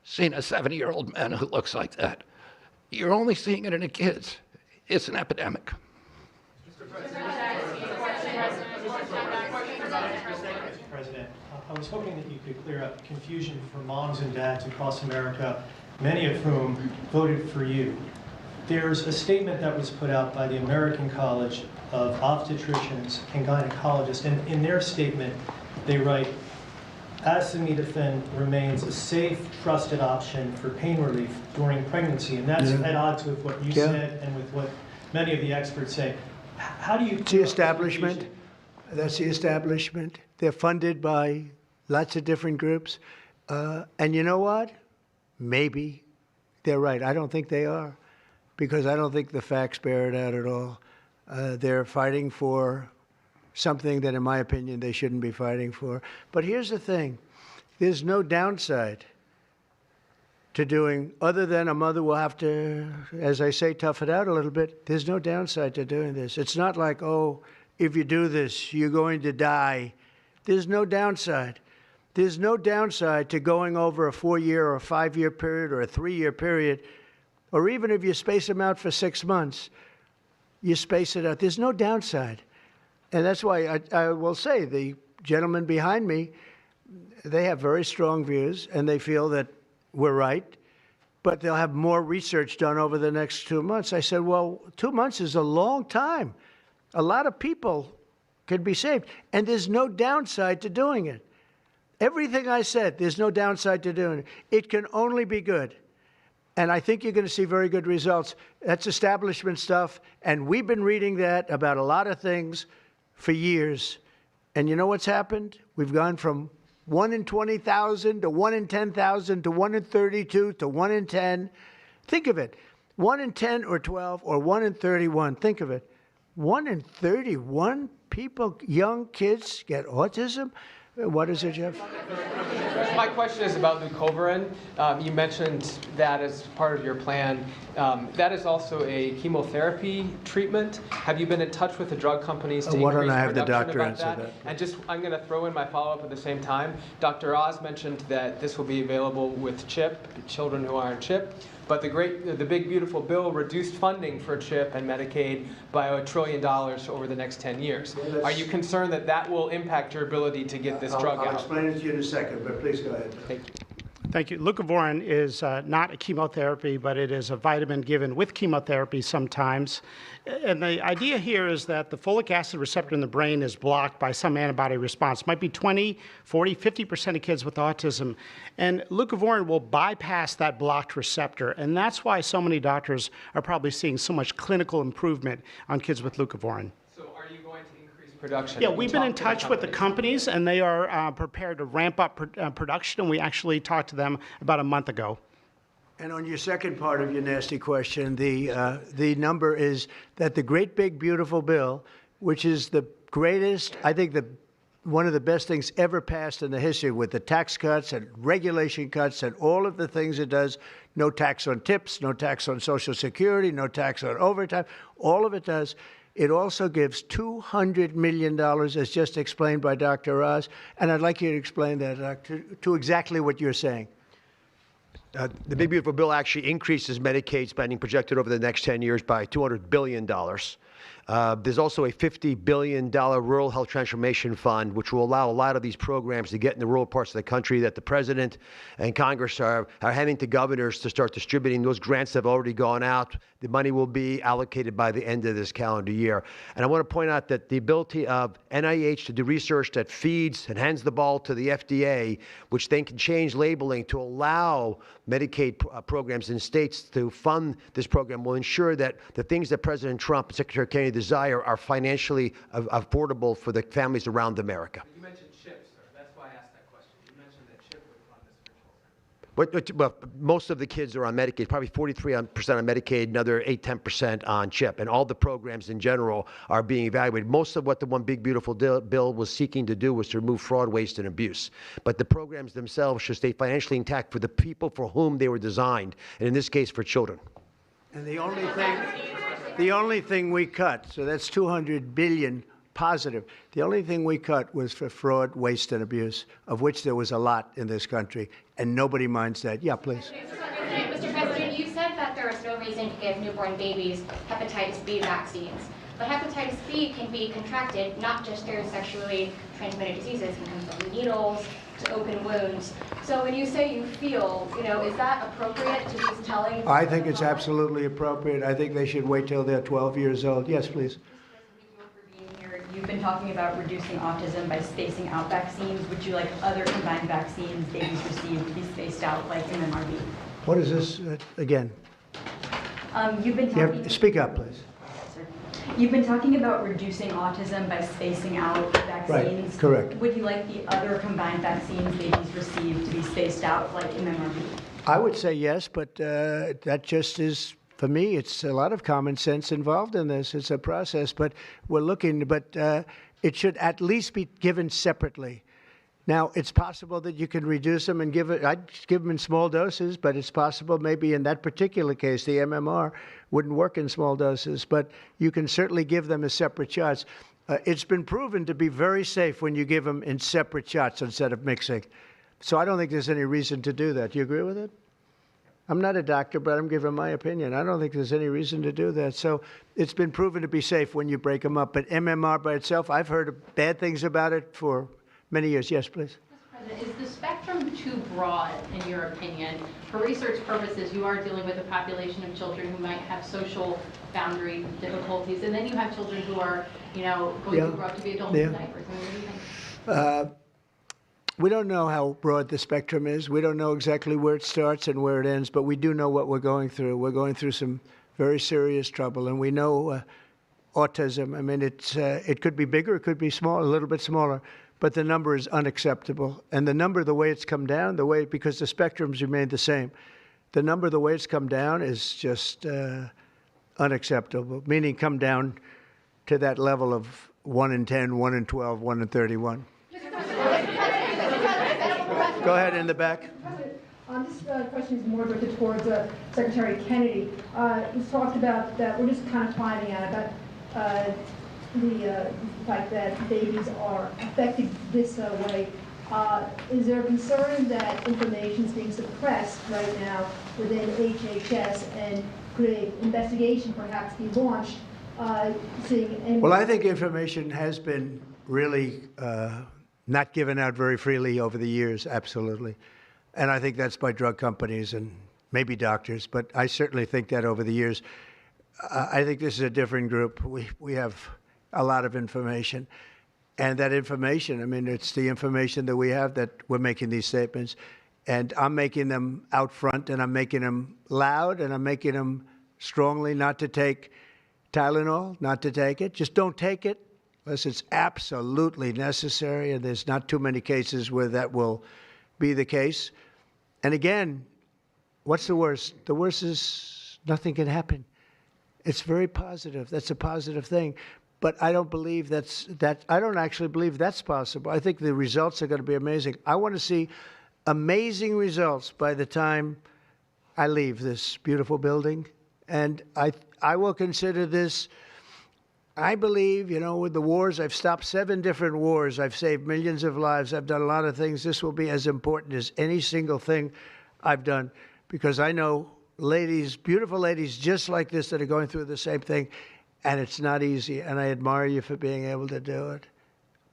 seen a 70-year-old man who looks like that. You're only seeing it in the kids. It's an epidemic. President, I was hoping that you could clear up confusion for moms and dads across America, many of whom voted for you. There's a statement that was put out by the American College of Obstetricians and Gynecologists, and in their statement, they write, acetaminophen remains a safe, trusted option for pain relief during pregnancy, and that's at odds with what you said and with what many of the experts say. How do you... It's the establishment. That's the establishment. They're funded by lots of different groups. And you know what? Maybe they're right. I don't think they are, because I don't think the facts bear it out at all. They're fighting for something that, in my opinion, they shouldn't be fighting for. But here's the thing. There's no downside to doing, other than a mother will have to, as I say, tough it out a little bit. There's no downside to doing this. It's not like, oh, if you do this, you're going to die. There's no downside. There's no downside to going over a 4-year or a 5-year period or a 3-year period, or even if you space them out for 6 months, you space it out. There's no downside. And that's why I will say the gentlemen behind me, they have very strong views, and they feel that we're right, but they'll have more research done over the next 2 months. I said, well, 2 months is a long time. A lot of people could be saved, and there's no downside to doing it. Everything I said, there's no downside to doing it. It can only be good. And I think you're going to see very good results. That's establishment stuff, and we've been reading that about a lot of things for years. And you know what's happened? We've gone from 1 in 20,000 to 1 in 10,000 to 1 in 32 to 1 in 10. Think of it. 1 in 10 or 12 or 1 in 31. Think of it. 1 in 31 people, young kids, get autism? What is it, Jeff? My question is about leucovorin. You mentioned that as part of your plan. That is also a chemotherapy treatment. Have you been in touch with the drug companies to why don't increase I have the production doctor about answer that? And just, I'm going to throw in my follow-up at the same time. Dr. Oz mentioned that this will be available with CHIP, children who are on CHIP. But the big beautiful bill reduced funding for CHIP and Medicaid by $1 trillion over the next 10 years. Are you concerned that that will impact your ability to get this drug out? I'll explain it to you in a second, but please go ahead. Thank you. Thank you. Leucovorin is not a chemotherapy, but it is a vitamin given with chemotherapy sometimes. And the idea here is that the folic acid receptor in the brain is blocked by some antibody response. It might be 20, 40, 50% of kids with autism. And leucovorin will bypass that blocked receptor. And that's why so many doctors are probably seeing so much clinical improvement on kids with leucovorin. Production. Yeah, we've been in touch with the companies, and they are prepared to ramp up production, and we actually talked to them about a month ago. And on your second part of your nasty question, the number is that the great big beautiful bill, which is the greatest, I think one of the best things ever passed in the history, with the tax cuts and regulation cuts and all of the things it does, no tax on tips, no tax on Social Security, no tax on overtime, all of it does. It also gives $200 million, as just explained by Dr. Oz, and I'd like you to explain that to exactly what you're saying. The Big Beautiful Bill actually increases Medicaid spending projected over the next 10 years by $200 billion. There's also a $50 billion Rural Health Transformation Fund, which will allow a lot of these programs to get in the rural parts of the country that the President and Congress are handing to governors to start distributing. Those grants have already gone out. The money will be allocated by the end of this calendar year. And I want to point out that the ability of NIH to do research that feeds and hands the ball to the FDA, which then can change labeling to allow Medicaid programs in states to fund this program, will ensure that the things that President Trump and Secretary Kennedy desire are financially affordable for the families around America. You mentioned CHIP, sir. That's why I asked that question. You mentioned that CHIP would fund this for children. Well, most of the kids are on Medicaid, probably 43% on Medicaid, another 8-10% on CHIP. And all the programs in general are being evaluated. Most of what the One Big Beautiful Bill was seeking to do was to remove fraud, waste, and abuse. But the programs themselves should stay financially intact for the people for whom they were designed, and in this case, for children. And the only thing we cut, so that's $200 billion positive. The only thing we cut was for fraud, waste, and abuse, of which there was a lot in this country, and nobody minds that. Yeah, please. Mr. President, you said that there is no reason to give newborn babies hepatitis B vaccines. But hepatitis B can be contracted not just through sexually transmitted diseases, it can come from needles to open wounds. So when you say you feel, is that appropriate to be telling? I think it's absolutely appropriate. I think they should wait till they're 12 years old. Yes, please. You've been talking about reducing autism by spacing out vaccines. Would you like other combined vaccines babies receive to be spaced out like MMRV? What is this again? You've been talking. Speak up, please. You've been talking about reducing autism by spacing out vaccines. Right, correct. Would you like the other combined vaccines babies receive to be spaced out like MMRV? I would say yes, but that just is, for me, it's a lot of common sense involved in this. It's a process, but we're looking, but it should at least be given separately. Now, it's possible that you can reduce them and I'd give them in small doses, but it's possible maybe in that particular case, the MMR wouldn't work in small doses, but you can certainly give them as separate shots. It's been proven to be very safe when you give them in separate shots instead of mixing. So I don't think there's any reason to do that. Do you agree with it? I'm not a doctor, but I'm giving my opinion. I don't think there's any reason to do that. So it's been proven to be safe when you break them up. But MMR by itself, I've heard bad things about it for many years. Yes, please. Mr. President, is the spectrum too broad, in your opinion? For research purposes, you are dealing with a population of children who might have social boundary difficulties, and then you have children who are, going to grow up to be adults in diapers. I mean, what do you think? We don't know how broad the spectrum is. We don't know exactly where it starts and where it ends, but we do know what we're going through. We're going through some very serious trouble, and we know autism. I mean, it could be bigger, it could be small, a little bit smaller, but the number is unacceptable. And the number, the way it's come down, because the spectrums remain the same, the number, the way it's come down is just unacceptable, meaning come down to that level of 1 in 10, 1 in 12, 1 in 31. Go ahead, in the back. This question is more directed towards Secretary Kennedy. He's talked about that we're just kind of finding out about the fact that babies are affected this way. Is there a concern that information is being suppressed right now within HHS, and could an investigation perhaps be launched? Well, I think information has been really not given out very freely over the years, absolutely. And I think that's by drug companies and maybe doctors, but I certainly think that over the years. I think this is a different group. We have a lot of information. And that information, I mean, it's the information that we have that we're making these statements. And I'm making them out front, and I'm making them loud, and I'm making them strongly not to take Tylenol, not to take it. Just don't take it unless it's absolutely necessary, and there's not too many cases where that will be the case. And again, what's the worst? The worst is nothing can happen. It's very positive. That's a positive thing. But I don't believe I don't actually believe that's possible. I think the results are going to be amazing. I want to see amazing results by the time I leave this beautiful building. And I will consider this, I believe, with the wars, I've stopped 7 different wars. I've saved millions of lives. I've done a lot of things. This will be as important as any single thing I've done, because I know ladies, beautiful ladies just like this, that are going through the same thing. and it's not easy, and I admire you for being able to do it.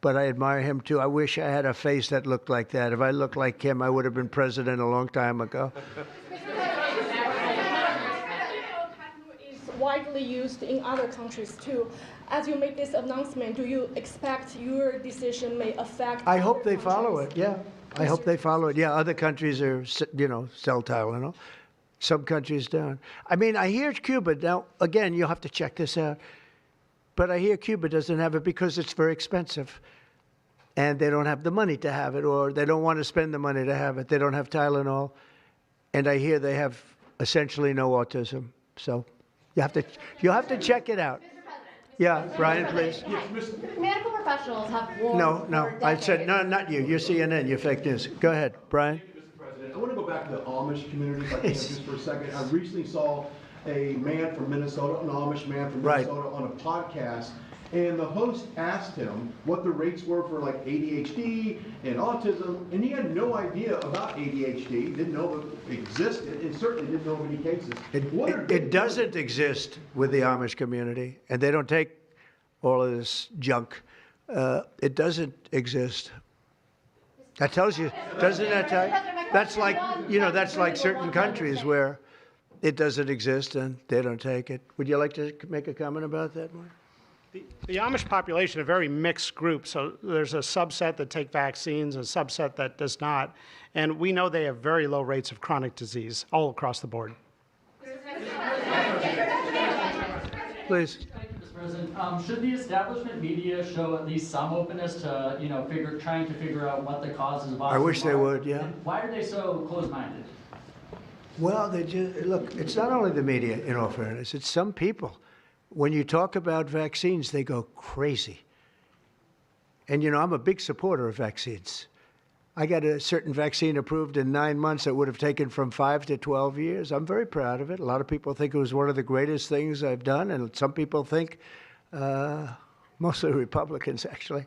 But I admire him too. I wish I had a face that looked like that. If I looked like him, I would have been president a long time ago. Is widely used in other countries too. As you make this announcement, do you expect your decision may affect? I hope they follow it. Yeah, I hope they follow it. Yeah, other countries are, sell Tylenol. Some countries don't. I mean, I hear Cuba now. Again, you'll have to check this out. But I hear Cuba doesn't have it because it's very expensive. And they don't have the money to have it, or they don't want to spend the money to have it. They don't have Tylenol. And I hear they have essentially no autism. So you'll have to check it out. Yeah, Brian, please. Medical professionals have warned No, I said, no, not you. You're CNN, you're fake news. Go ahead, Brian. Thank you, Mr. President. I want to go back to the Amish community, if I can, just for a second. I recently saw a man from Minnesota, an Amish man from Minnesota, on a podcast, and the host asked him what the rates were for like ADHD and autism, and he had no idea about ADHD, didn't know it existed, and certainly didn't know of any cases. It doesn't exist with the Amish community, and they don't take all of this junk. It doesn't exist. That tells you, doesn't that tell you? That's like, that's like certain countries where it doesn't exist and they don't take it. Would you like to make a comment about that, Mark? The Amish population, a very mixed group. So there's a subset that take vaccines, a subset that does not. And we know they have very low rates of chronic disease all across the board. Please. Thank you, Mr. President. Should the establishment media show at least some openness to, trying to figure out what the causes of autism I wish they would, yeah. And why are they so closed-minded? Well, look, it's not only the media, in all fairness, it's some people. When you talk about vaccines, they go crazy. And, I'm a big supporter of vaccines. I got a certain vaccine approved in 9 months that would have taken from 5 to 12 years. I'm very proud of it. A lot of people think it was one of the greatest things I've done, and some people think, mostly Republicans, actually.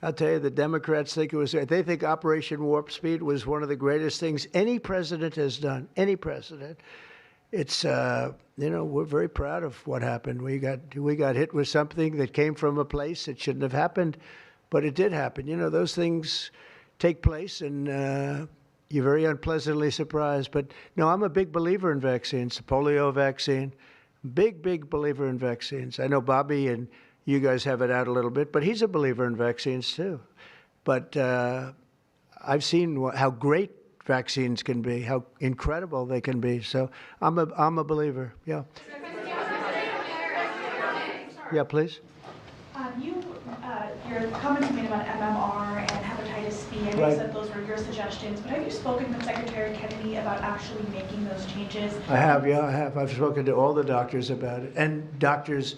I'll tell you, the Democrats think it was, they think Operation Warp Speed was one of the greatest things any president has done, any president. It's, we're very proud of what happened. We got hit with something that came from a place that shouldn't have happened, but it did happen. Those things take place, and you're very unpleasantly surprised. But no, I'm a big believer in vaccines, the polio vaccine, big believer in vaccines. I know Bobby and you guys have it out a little bit, but he's a believer in vaccines too. But I've seen how great vaccines can be, how incredible they can be. So I'm a believer. Yeah. Yeah, please. Your comments you made about MMR and hepatitis B, I know you said those were your suggestions, but have you spoken with Secretary Kennedy about actually making those changes? I have, yeah, I have. I've spoken to all the doctors about it, and doctors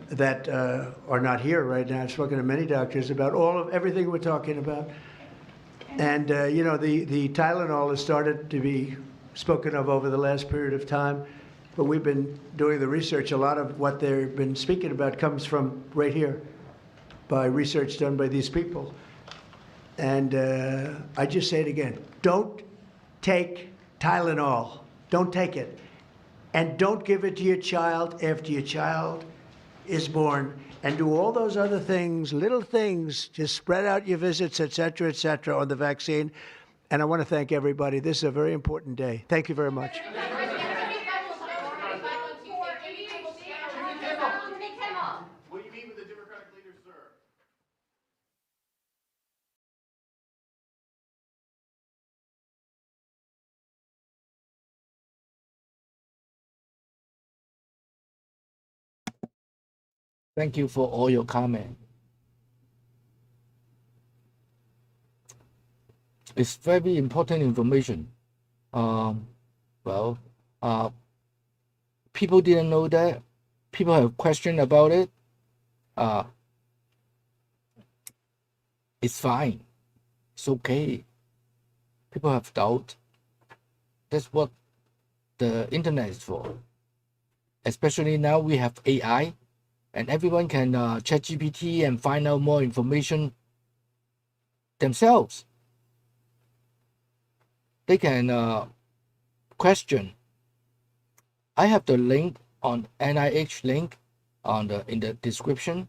that are not here right now. I've spoken to many doctors about everything we're talking about. And, the Tylenol has started to be spoken of over the last period of time, but we've been doing the research. A lot of what they've been speaking about comes from right here, by research done by these people. And I just say it again, don't take Tylenol. Don't take it. And don't give it to your child after your child is born. And do all those other things, little things, just spread out your visits, et cetera, on the vaccine. And I want to thank everybody. This is a very important day. Thank you very much. Thank you for all your comment. It's very important information. People didn't know that. People have questioned about it. It's fine. It's okay. People have doubt. That's what the internet is for. Especially now we have AI. And everyone can chat GPT and find out more information themselves. They can question. I have the link on NIH link. on in the description.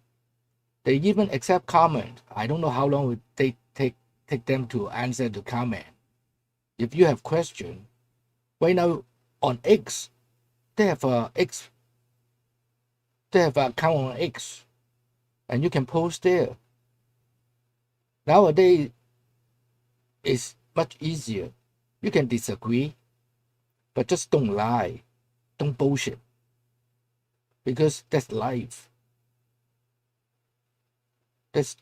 They even accept comment. I don't know how long it take them to answer the comment. If you have question, right now on X, they have a they have an account on X, and you can post there. Nowadays, it's much easier. You can disagree, but just don't lie, don't bullshit, because that's life. That's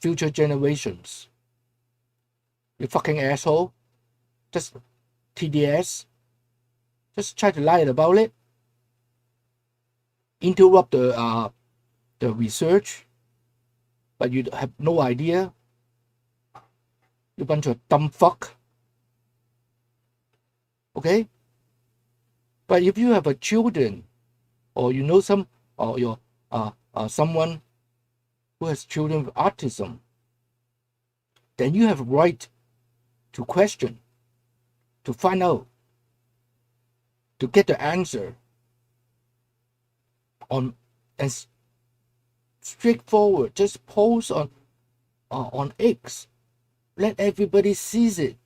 future generations. You fucking asshole. Just TDS. Just try to lie about it. Interrupt the research, but you have no idea. You bunch of dumb fuck. Okay? But if you have a children, or you know some, or your someone who has children with autism, then you have a right to question, to find out, to get the answer on, and straightforward. Just post on X. Let everybody sees it.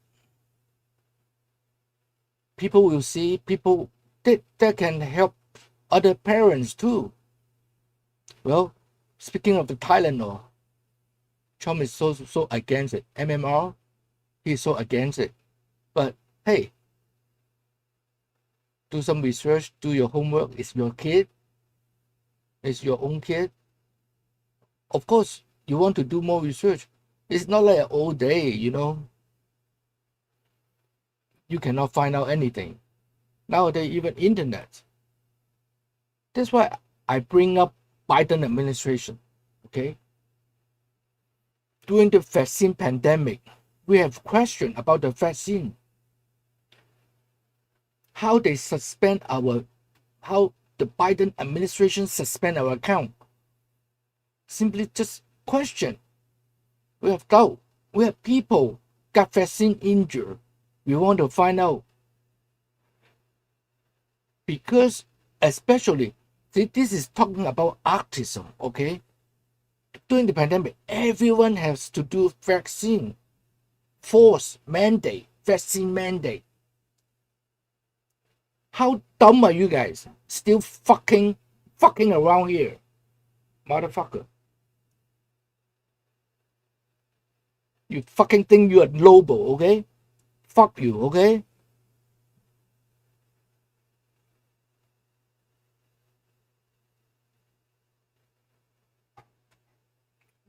People will see. People that can help other parents too. Well, speaking of the Tylenol, Trump is so against it. MMR, he's so against it. But hey, do some research, do your homework. It's your kid. It's your own kid. Of course, you want to do more research. It's not like all day, you know. You cannot find out anything. Nowadays, even internet. That's why I bring up Biden administration, okay? During the vaccine pandemic, we have questions about the vaccine. How they suspend how the Biden administration suspend our account. Simply just question. We have doubt. We have people got vaccine injured. We want to find out. Because especially, see, this is talking about autism, okay? During the pandemic, everyone has to do vaccine. Force mandate, vaccine mandate. How dumb are you guys? Still fucking around here. Motherfucker. You fucking think you are noble, okay? Fuck you, okay?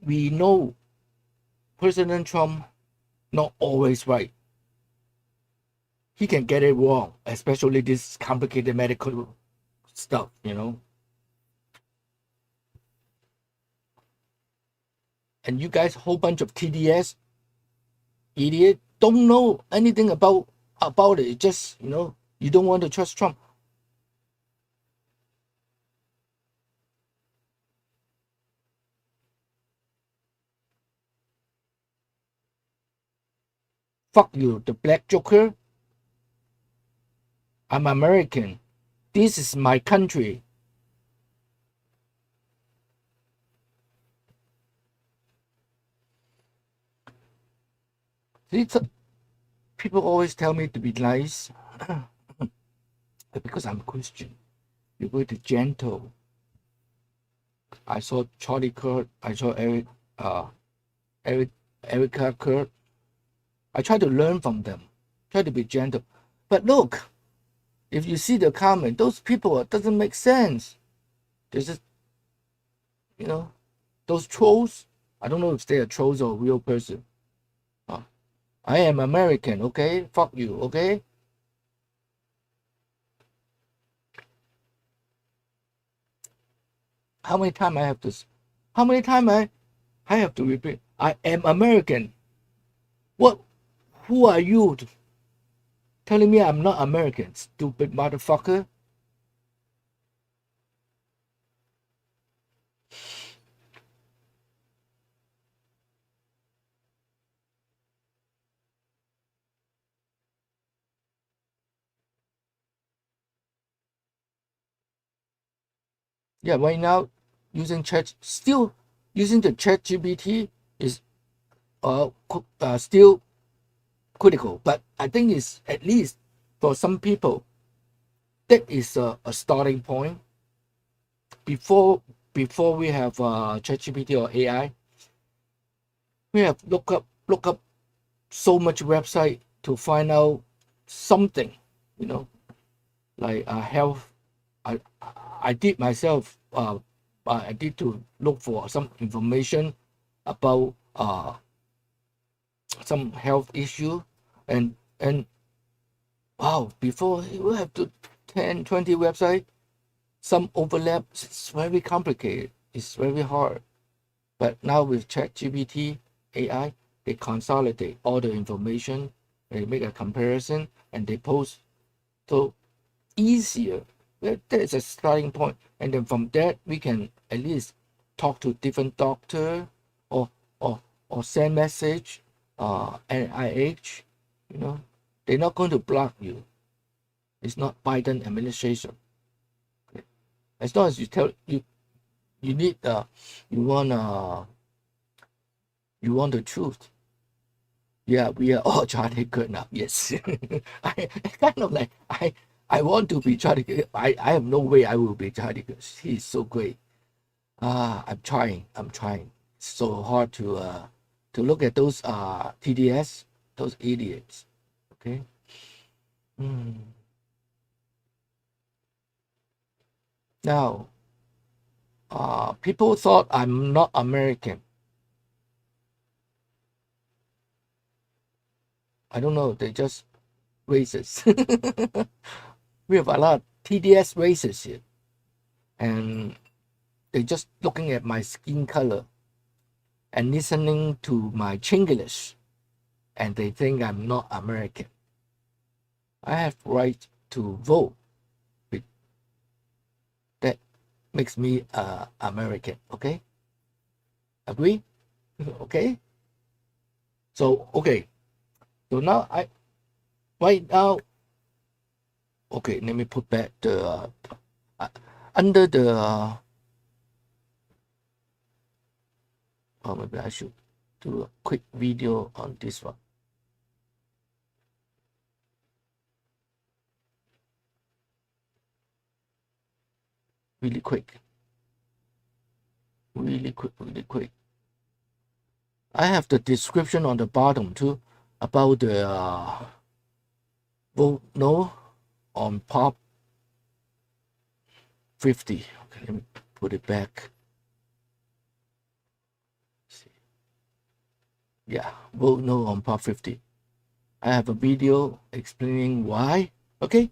We know President Trump not always right. He can get it wrong, especially this complicated medical stuff, you know. And you guys, whole bunch of TDS idiot, don't know anything about it. Just, you know, you don't want to trust Trump. Fuck you, the black joker. I'm American. This is my country. People always tell me to be nice. Because I'm Christian. You're very gentle. I saw Charlie Kirk. I saw Erica Kirk. I try to learn from them. Try to be gentle. But look, if you see the comment, those people, it doesn't make sense. There's just, you know, those trolls. I don't know if they are trolls or a real person. I am American, okay? Fuck you, okay? How many times I have to repeat? I am American. What? Who are you telling me I'm not American, stupid motherfucker? Yeah, right now using still using the chat GPT is still critical, but I think it's at least for some people that is a starting point. Before we have ChatGPT or AI, we have look up so much website to find out something, you know, like health. I did myself. I did to look for some information about some health issue, and wow, before you have to 10-20 website, some overlap. It's very complicated. It's very hard. But now with ChatGPT, AI, they consolidate all the information, they make a comparison, and they post. So easier. That is a starting point. And then from that, we can at least talk to different doctor or send message, NIH, you know, they're not going to block you. It's not Biden administration. Okay. As long as you tell you need you want the truth. Yeah, we are all Charlie Kirk now. Yes. I kind of like I want to be Charlie Kirk. I have no way I will be Charlie Kirk. He's so great. I'm trying. It's so hard to look at those TDS, those idiots. Okay. Now, people thought I'm not American. I don't know. They just racist. We have a lot of TDS racists here, and they just looking at my skin color and listening to my Chinglish, and they think I'm not American. I have right to vote. That makes me American. Okay? Agree? Okay? So okay. So now right now. Okay, let me put back the under the. Maybe I should do a quick video on this one. Really quick. I have the description on the bottom too about the vote no on Prop 50. Okay, let me put it back. Yeah, vote no on Prop 50. I have a video explaining why. Okay.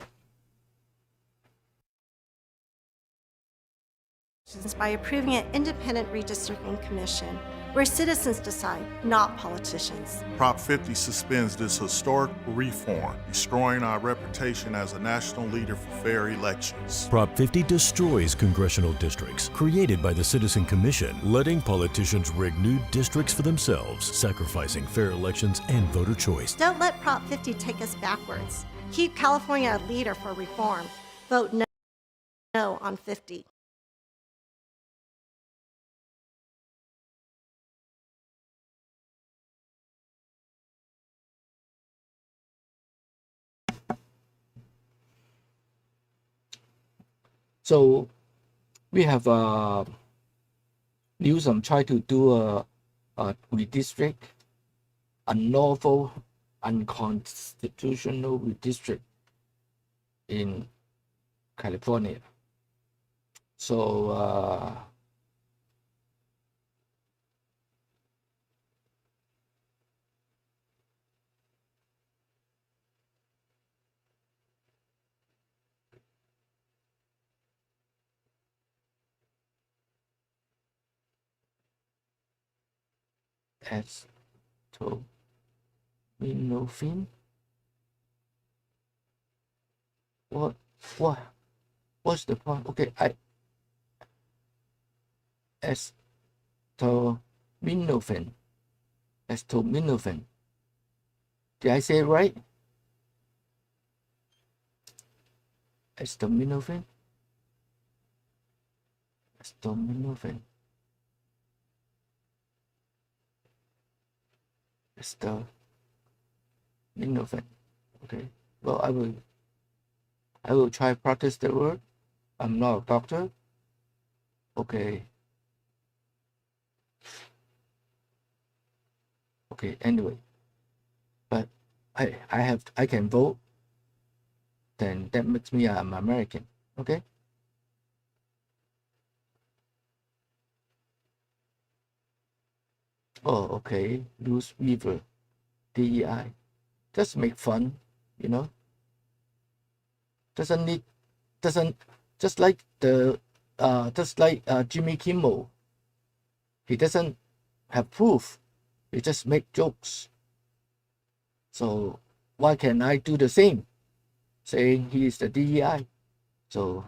By approving an independent redistricting commission where citizens decide, not politicians. Prop 50 suspends this historic reform, destroying our reputation as a national leader for fair elections. Prop 50 destroys congressional districts created by the Citizen Commission, letting politicians rig new districts for themselves, sacrificing fair elections and voter choice. Don't let Prop 50 take us backwards. Keep California a leader for reform. Vote no on 50. So we have Newsom try to do a redistrict, unlawful, unconstitutional redistrict in California. So acetaminophen. What's the point? Okay, acetaminophen. Did I say it right? Acetaminophen. Acetaminophen. Acetaminophen. Okay. Well, I will try practice the word. I'm not a doctor. Okay. Okay. Anyway, but I can vote. Then that makes me an American. Okay. Oh, okay. Loose Weaver, DEI. Just make fun, you know. Doesn't just like Jimmy Kimmel. He doesn't have proof. He just make jokes. So why can't I do the same? Saying he is the DEI. So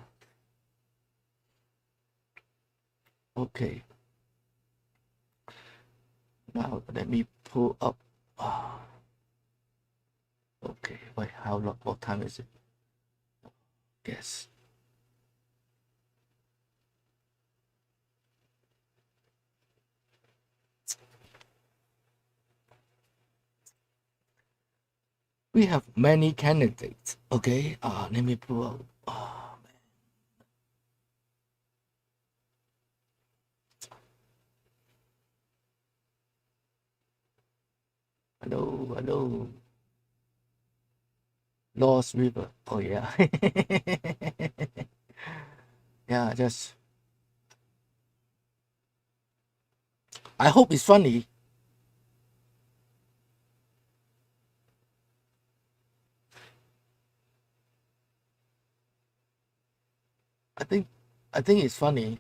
okay. Now let me pull up. Okay, wait, how long? What time is it? Yes. We have many candidates. Okay, let me pull up. Oh, man. Hello. Lost River. Oh yeah. Yeah, just I hope it's funny. I think it's funny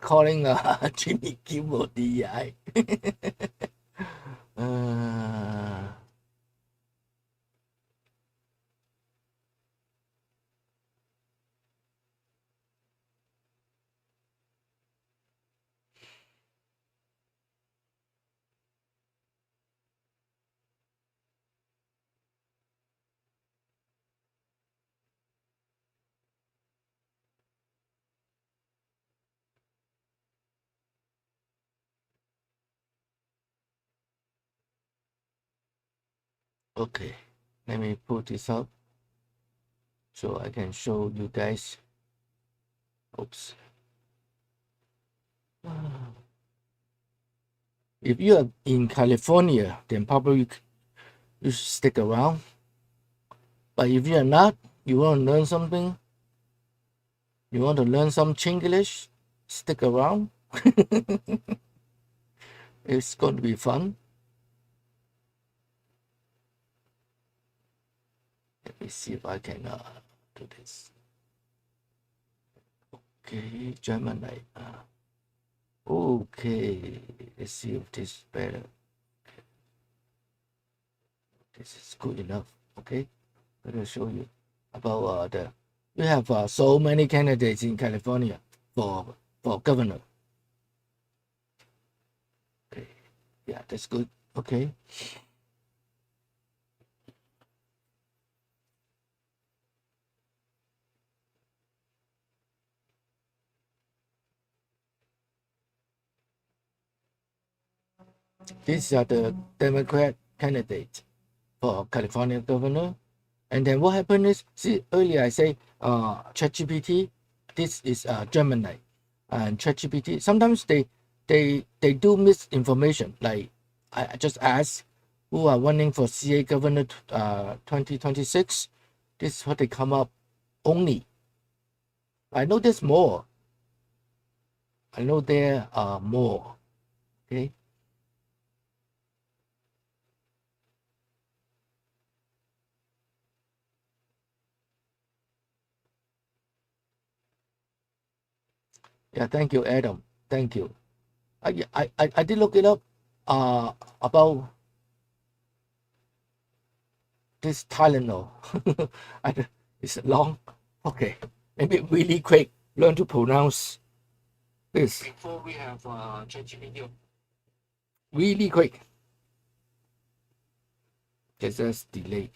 calling Jimmy Kimmel DEI. Okay, let me put this up so I can show you guys. Oops. If you are in California, then probably you should stick around. But if you are not, you want to learn something, you want to learn some Chinglish, stick around. It's going to be fun. Let me see if I can do this. Okay, German. Okay, let's see if this is better. This is good enough. Okay, I'm gonna show you about we have so many candidates in California for governor. Okay, yeah, that's good. Okay. These are the Democrat candidates for California governor. And then what happened is, see, earlier I say ChatGPT, this is Gemini, and ChatGPT, sometimes they do misinformation. Like I just asked who are running for CA governor 2026. This is what they come up only. I know there's more. I know there are more. Okay. Yeah, thank you, Adam. Thank you. I did look it up about this Tylenol. It's long. Okay, maybe really quick. Learn to pronounce this before we have ChatGPT. Really quick. Just delay.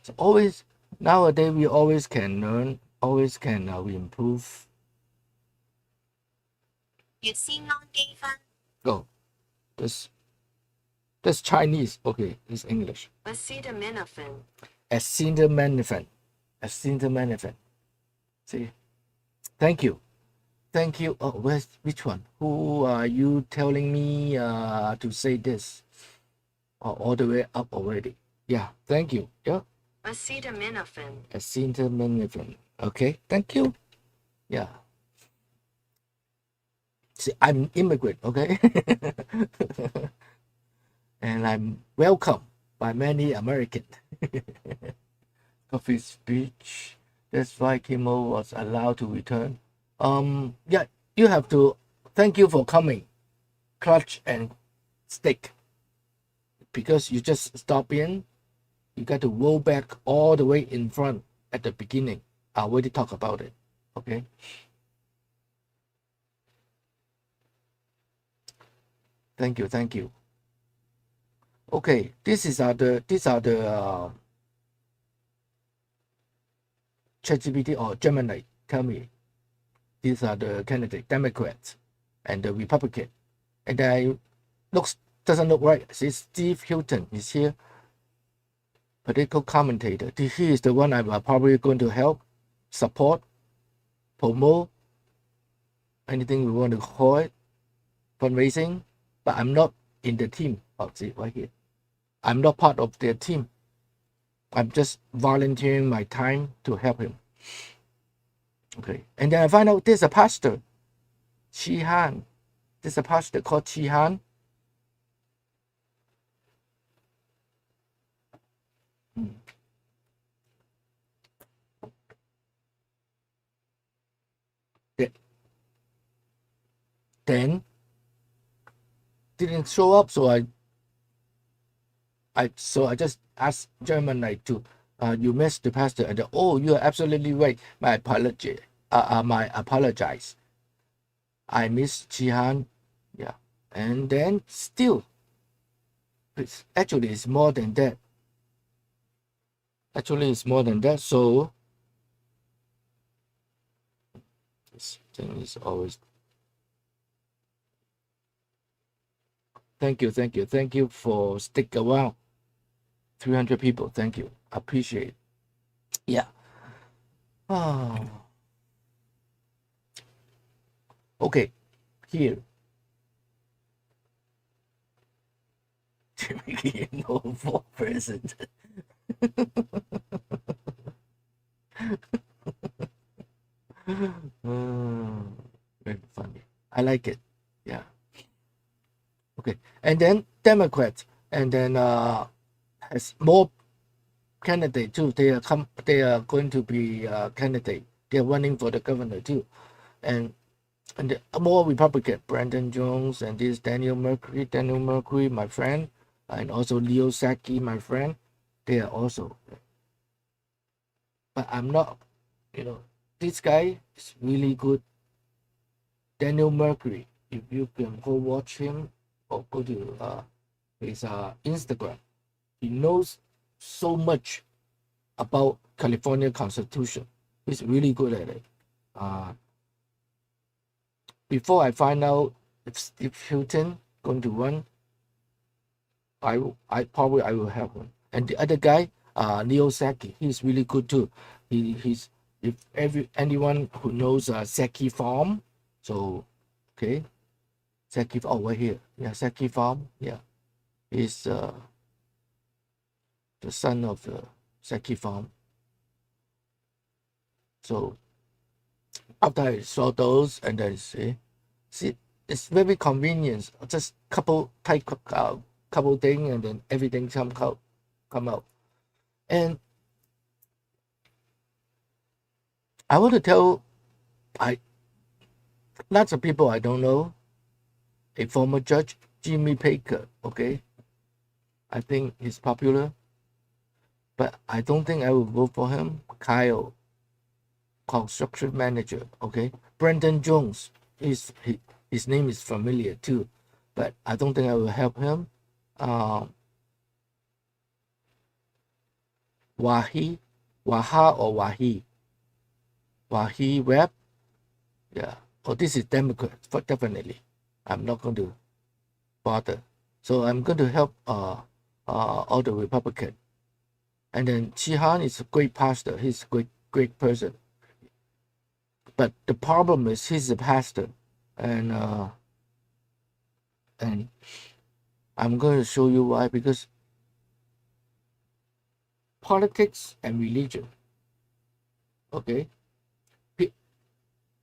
So always Nowadays, we always can learn, always can we improve. Oh, that's Chinese. Okay, it's English. Acetaminophen. Acetaminophen. Acetaminophen. See, thank you. Thank you. Oh, which one? Who are you telling me to say this? Oh, all the way up already. Yeah, thank you. Yeah. Acetaminophen. Acetaminophen. Okay, thank you. Yeah. See, I'm immigrant, okay? And I'm welcomed by many Americans. Coffee speech. That's why Kimmel was allowed to return. Yeah, you have to thank you for coming. Clutch and stick. Because you just stop in, you got to roll back all the way in front at the beginning. I already talked about it. Okay. Thank you, thank you. Okay, these are the ChatGPT or Gemini. Tell me, these are the candidates, Democrats and the Republican. And I doesn't look right. See, Steve Hilton is here, political commentator. He is the one I'm probably going to help, support, promote, anything we want to call it, fundraising. But I'm not in the team. Oh, see right here. I'm not part of their team. I'm just volunteering my time to help him. Okay, and then I find out there's a pastor, Chi Han. There's a pastor called Chi Han. Then didn't show up, so I just asked German to you missed the pastor, and oh, you are absolutely right. My apology. My apologize. I miss Jihan. Yeah, and then still, it's more than that. Actually, it's more than that. So this thing is always. Thank you for stick around. 300 people, thank you, appreciate it. Yeah. Oh. Okay, here. Jimmy Kimmel for president. Very funny. I like it. Yeah. Okay, and then Democrats, and then has more candidate too. They are going to be candidate. They are running for the governor too, and the more Republican. Brandon Jones and this Daniel Mercury, my friend, and also Leo Saki, my friend. They are also. But I'm not. This guy is really good. Daniel Mercury. If you can go watch him or go to his Instagram, he knows so much about California Constitution. He's really good at it. Before I find out if Steve Hilton going to run, I will help him. And the other guy, Leo Saki, he's really good too. He's if anyone who knows Saki Farm, so okay, Saki. Oh, right here, yeah, Saki Farm, yeah, he's the son of the Saki Farm. So after I saw those, and then see, it's very convenient. Just couple thing, and then everything come out. And I want to tell, lots of people I don't know. A former judge, Jimmy Baker. Okay, I think he's popular, but I don't think I will vote for him. Kyle, construction manager. Okay, Brandon Jones. His name is familiar too, but I don't think I will help him. Wahi, Waha or Wahi. Wahi Web. Yeah. Oh, this is Democrat, definitely. I'm not going to bother. So I'm going to help all the Republican. And then Chihan is a great pastor. He's a great person. But the problem is he's a pastor, and I'm going to show you why. Because politics and religion. Okay.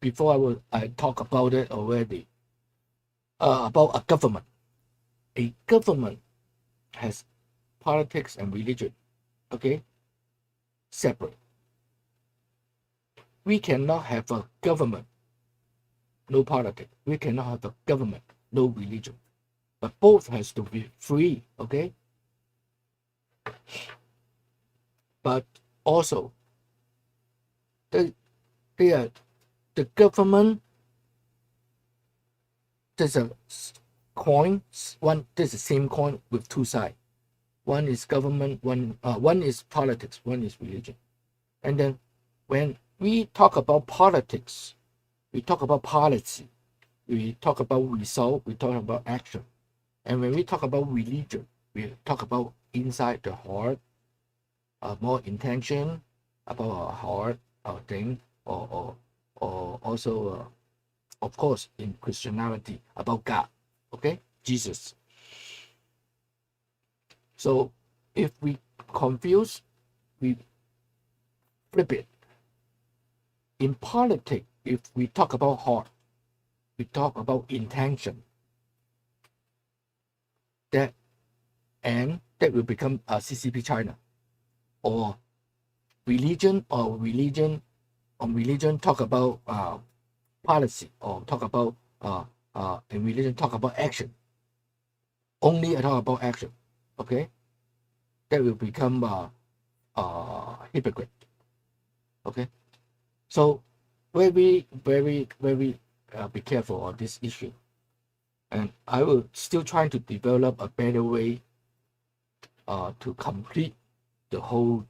Before I talk about it already. About a government. A government has politics and religion. Okay. Separate. We cannot have a government, no politics. We cannot have a government, no religion. But both has to be free, okay? But also, the government, there's a coin, there's the same coin with two sides. One is government, one is politics, one is religion. And then when we talk about politics, we talk about policy, we talk about result, we talk about action. And when we talk about religion, we talk about inside the heart, more intention about our heart, our thing, or also, of course, in Christianity, about God, okay? Jesus. So if we confuse, we flip it. In politics, if we talk about heart, we talk about intention. That will become CCP China. Or religion talk about policy, or talk about in religion talk about action. Only talk about action. Okay? That will become hypocrite. Okay? So very be careful on this issue. And I will still try to develop a better way to complete the whole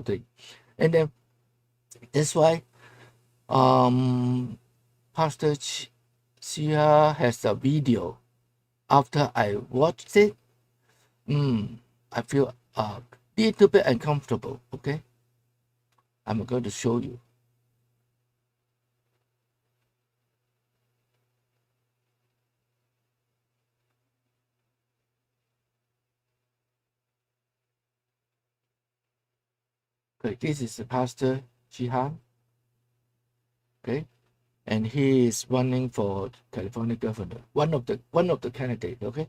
thing. And then that's why Pastor Chia has a video. After I watched it, I feel a little bit uncomfortable. Okay, I'm going to show you. Okay, this is the Pastor Jihan. Okay, and he is running for California governor. One of the candidates. Okay.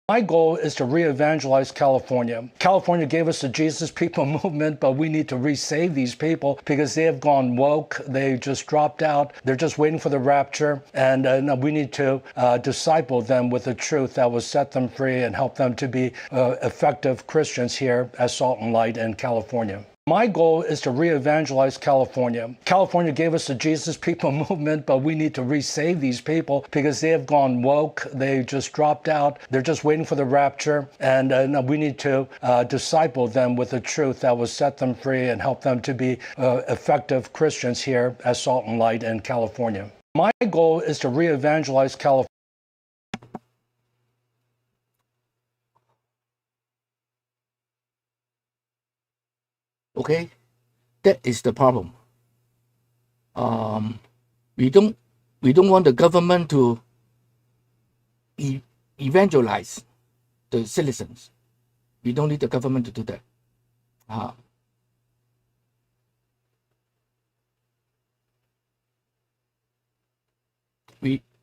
My goal is to re-evangelize California. California gave us the Jesus People movement, but we need to re-save these people because they have gone woke. They just dropped out. They're just waiting for the rapture. And we need to disciple them with the truth that will set them free and help them to be effective Christians here as Salt and Light in California. My goal is to re-evangelize California. California gave us the Jesus People movement, but we need to re-save these people because they have gone woke. They just dropped out. They're just waiting for the rapture. And we need to disciple them with the truth that will set them free and help them to be effective Christians here as Salt and Light in California. My goal is to re-evangelize California. Okay, that is the problem. We don't want the government to evangelize the citizens. We don't need the government to do that.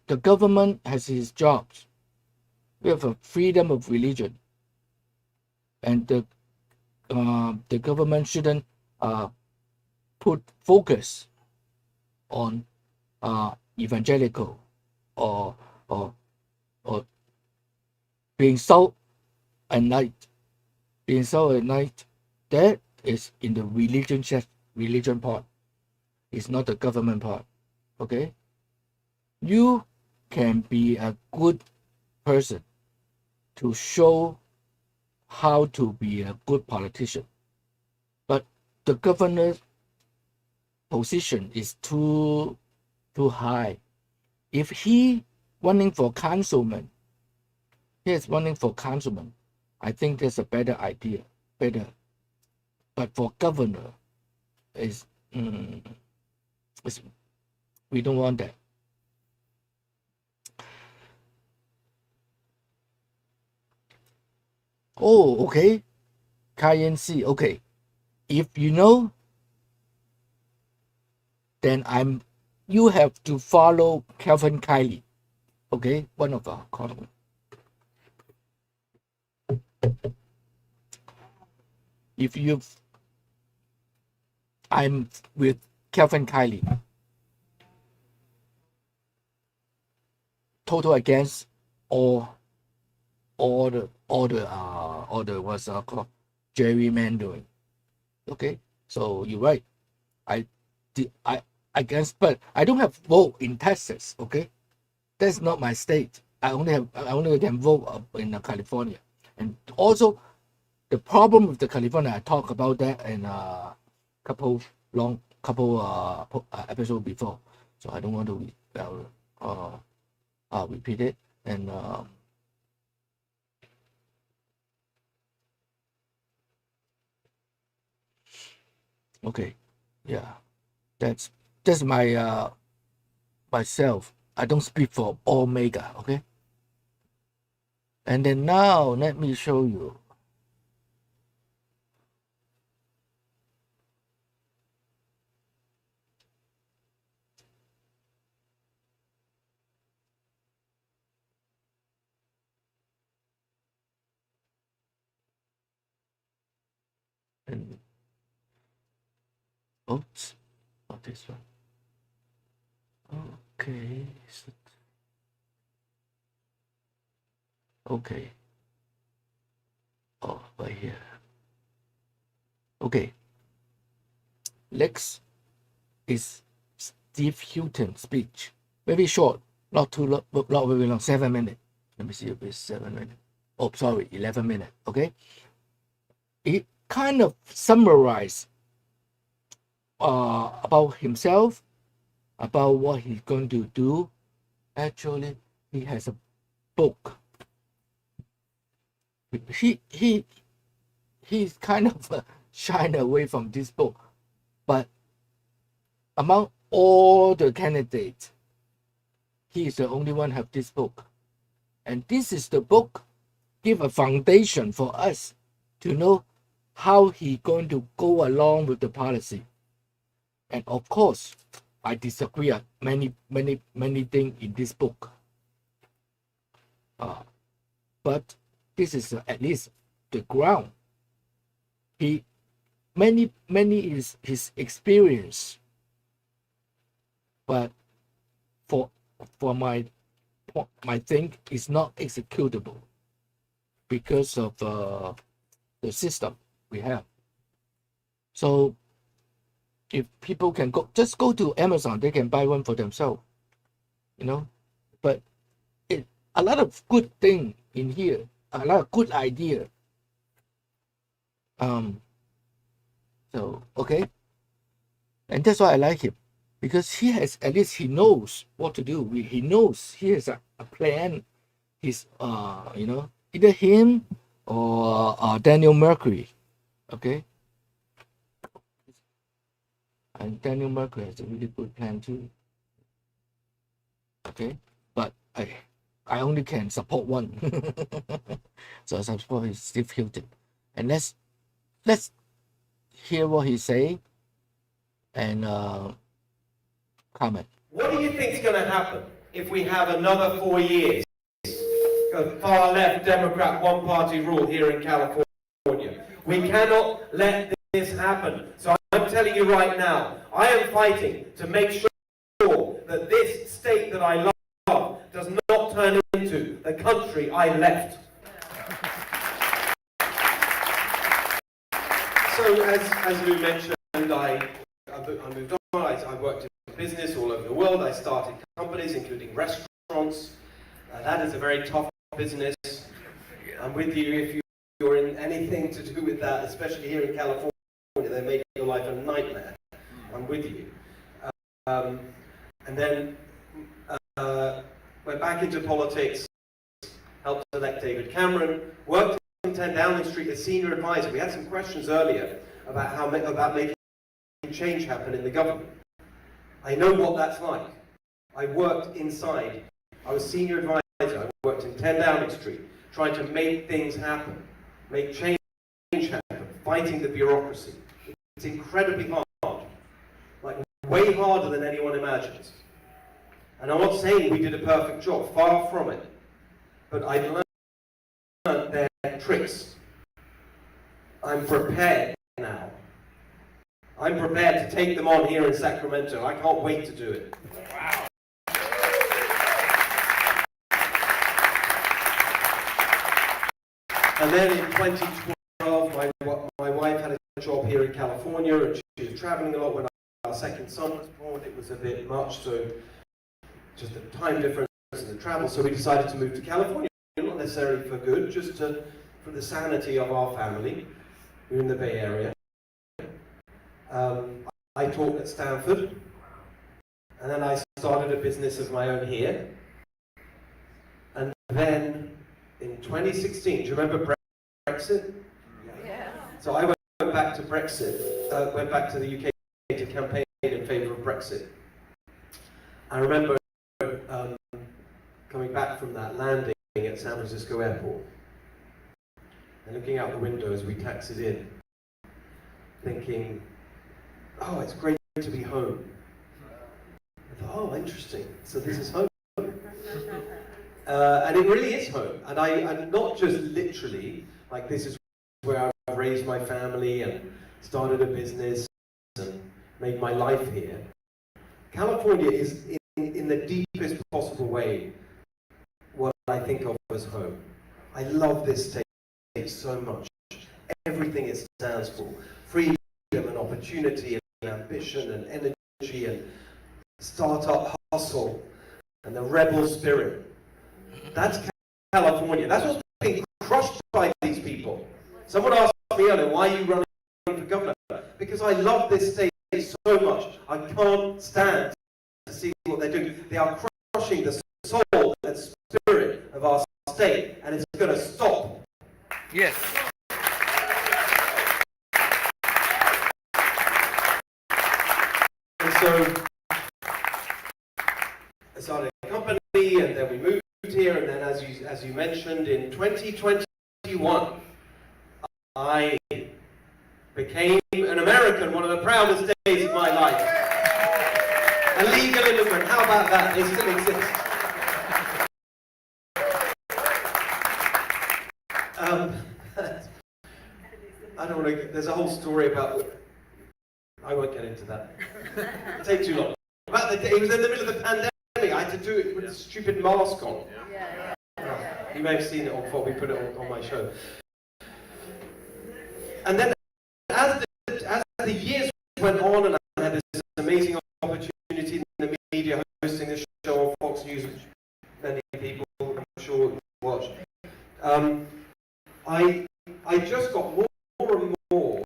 The government has its jobs. We have a freedom of religion, and the government shouldn't put focus on evangelical or being salt and light. Being salt and light, that is in the religion part. It's not the government part. Okay? You can be a good person to show how to be a good politician. But the governor's position is too high. If he running for councilman, I think that's a better idea. Better. But for governor, we don't want that. Oh, okay. KNC, okay. If you know, then you have to follow Calvin Kiley. Okay, one of our columns. I'm with Calvin Kiley. Total against all the what's called gerrymandering. Okay, so you're right. I against, but I don't have vote in Texas. Okay, that's not my state. I only can vote in California, and also the problem with the California. I talk about that in a couple episodes before, so I don't want to repeat it. And okay, yeah, that's my myself. I don't speak for all mega, okay? And then now let me show you. And oops, not this one. Okay. Okay. Oh, right here. Okay. Next is Steve Hilton speech. Very short, not too long, not very long, 7 minutes. Let me see if it's 7 minutes. Oh, sorry, 11 minutes. Okay. It kind of summarized about himself, about what he's going to do. Actually, he has a book. He's kind of shying away from this book, but among all the candidates, he is the only one have this book, and this is the book give a foundation for us to know how he going to go along with the policy. And of course, I disagree on many things in this book. But this is at least the ground. Many is his experience. But for my thing is not executable because of the system we have. So if people can just go to Amazon, they can buy one for themselves, you know. But a lot of good thing in here, a lot of good idea. So okay, and that's why I like him, because he has, at least he knows what to do. He knows he has a plan. He's you know, either him or Daniel Mercury. Okay. And Daniel Mercury has a really good plan too. Okay, but I only can support one. So I support Steve Hilton. And let's hear what he say and comment. What do you think is going to happen if we have another 4 years of far left Democrat one-party rule here in California? We cannot let this happen. So I'm telling you right now, I am fighting to make sure that this state that I love does not turn into the country I left. So as Lou mentioned, I moved on. I worked in business all over the world. I started companies, including restaurants. That is a very tough business. I'm with you if you you're in anything to do with that, especially here in California, they make your life a nightmare. I'm with you. And then went back into politics, helped elect David Cameron, worked in 10 Downing Street as senior advisor. We had some questions earlier about making change happen in the government. I know what that's like. I worked inside. I was senior advisor. I worked in 10 Downing Street, trying to make things happen, make change happen, fighting the bureaucracy. It's incredibly hard, like way harder than anyone imagines. And I'm not saying we did a perfect job, far from it. But I learned their tricks. I'm prepared now. I'm prepared to take them on here in Sacramento. I can't wait to do it. Wow. And then in 2012, my wife had a job here in California, and she was traveling a lot. When our second son was born, it was a bit much, so just the time difference and the travel, so we decided to move to California. Not necessarily for good, just for the sanity of our family. We're in the Bay Area. I taught at Stanford, and then I started a business of my own here. And then in 2016, do you remember Brexit? Yeah. So I went back to Brexit, went back to the UK to campaign in favour of Brexit. I remember coming back from that landing at San Francisco Airport and looking out the window as we taxied in, thinking, oh, it's great to be home. I thought, oh, interesting, so this is home. And it really is home. And I'm not just literally, like this is where I've raised my family and started a business and made my life here. California is, in the deepest possible way, what I think of as home. I love this state so much. Everything it stands for. Freedom and opportunity and ambition and energy and startup hustle and the rebel spirit. That's California. That's what's being crushed by these people. Someone asked me earlier, why are you running for governor? Because I love this state so much. I can't stand to see what they're doing. They are crushing the soul and spirit of our state, and it's going to stop. Yes. And so I started a company, and then we moved here, and then as you mentioned, in 2021, I became an American, one of the proudest days of my life. A legal immigrant, how about that? They still exist. I don't want to, there's a whole story about, I won't get into that. It'll take too long. About the day, it was in the middle of the pandemic, I had to do it with a stupid mask on. You may have seen it before we put it on my show. And then as the years went on and I had this amazing opportunity in the media hosting this show on Fox News, which many people I'm sure watch, I just got more and more,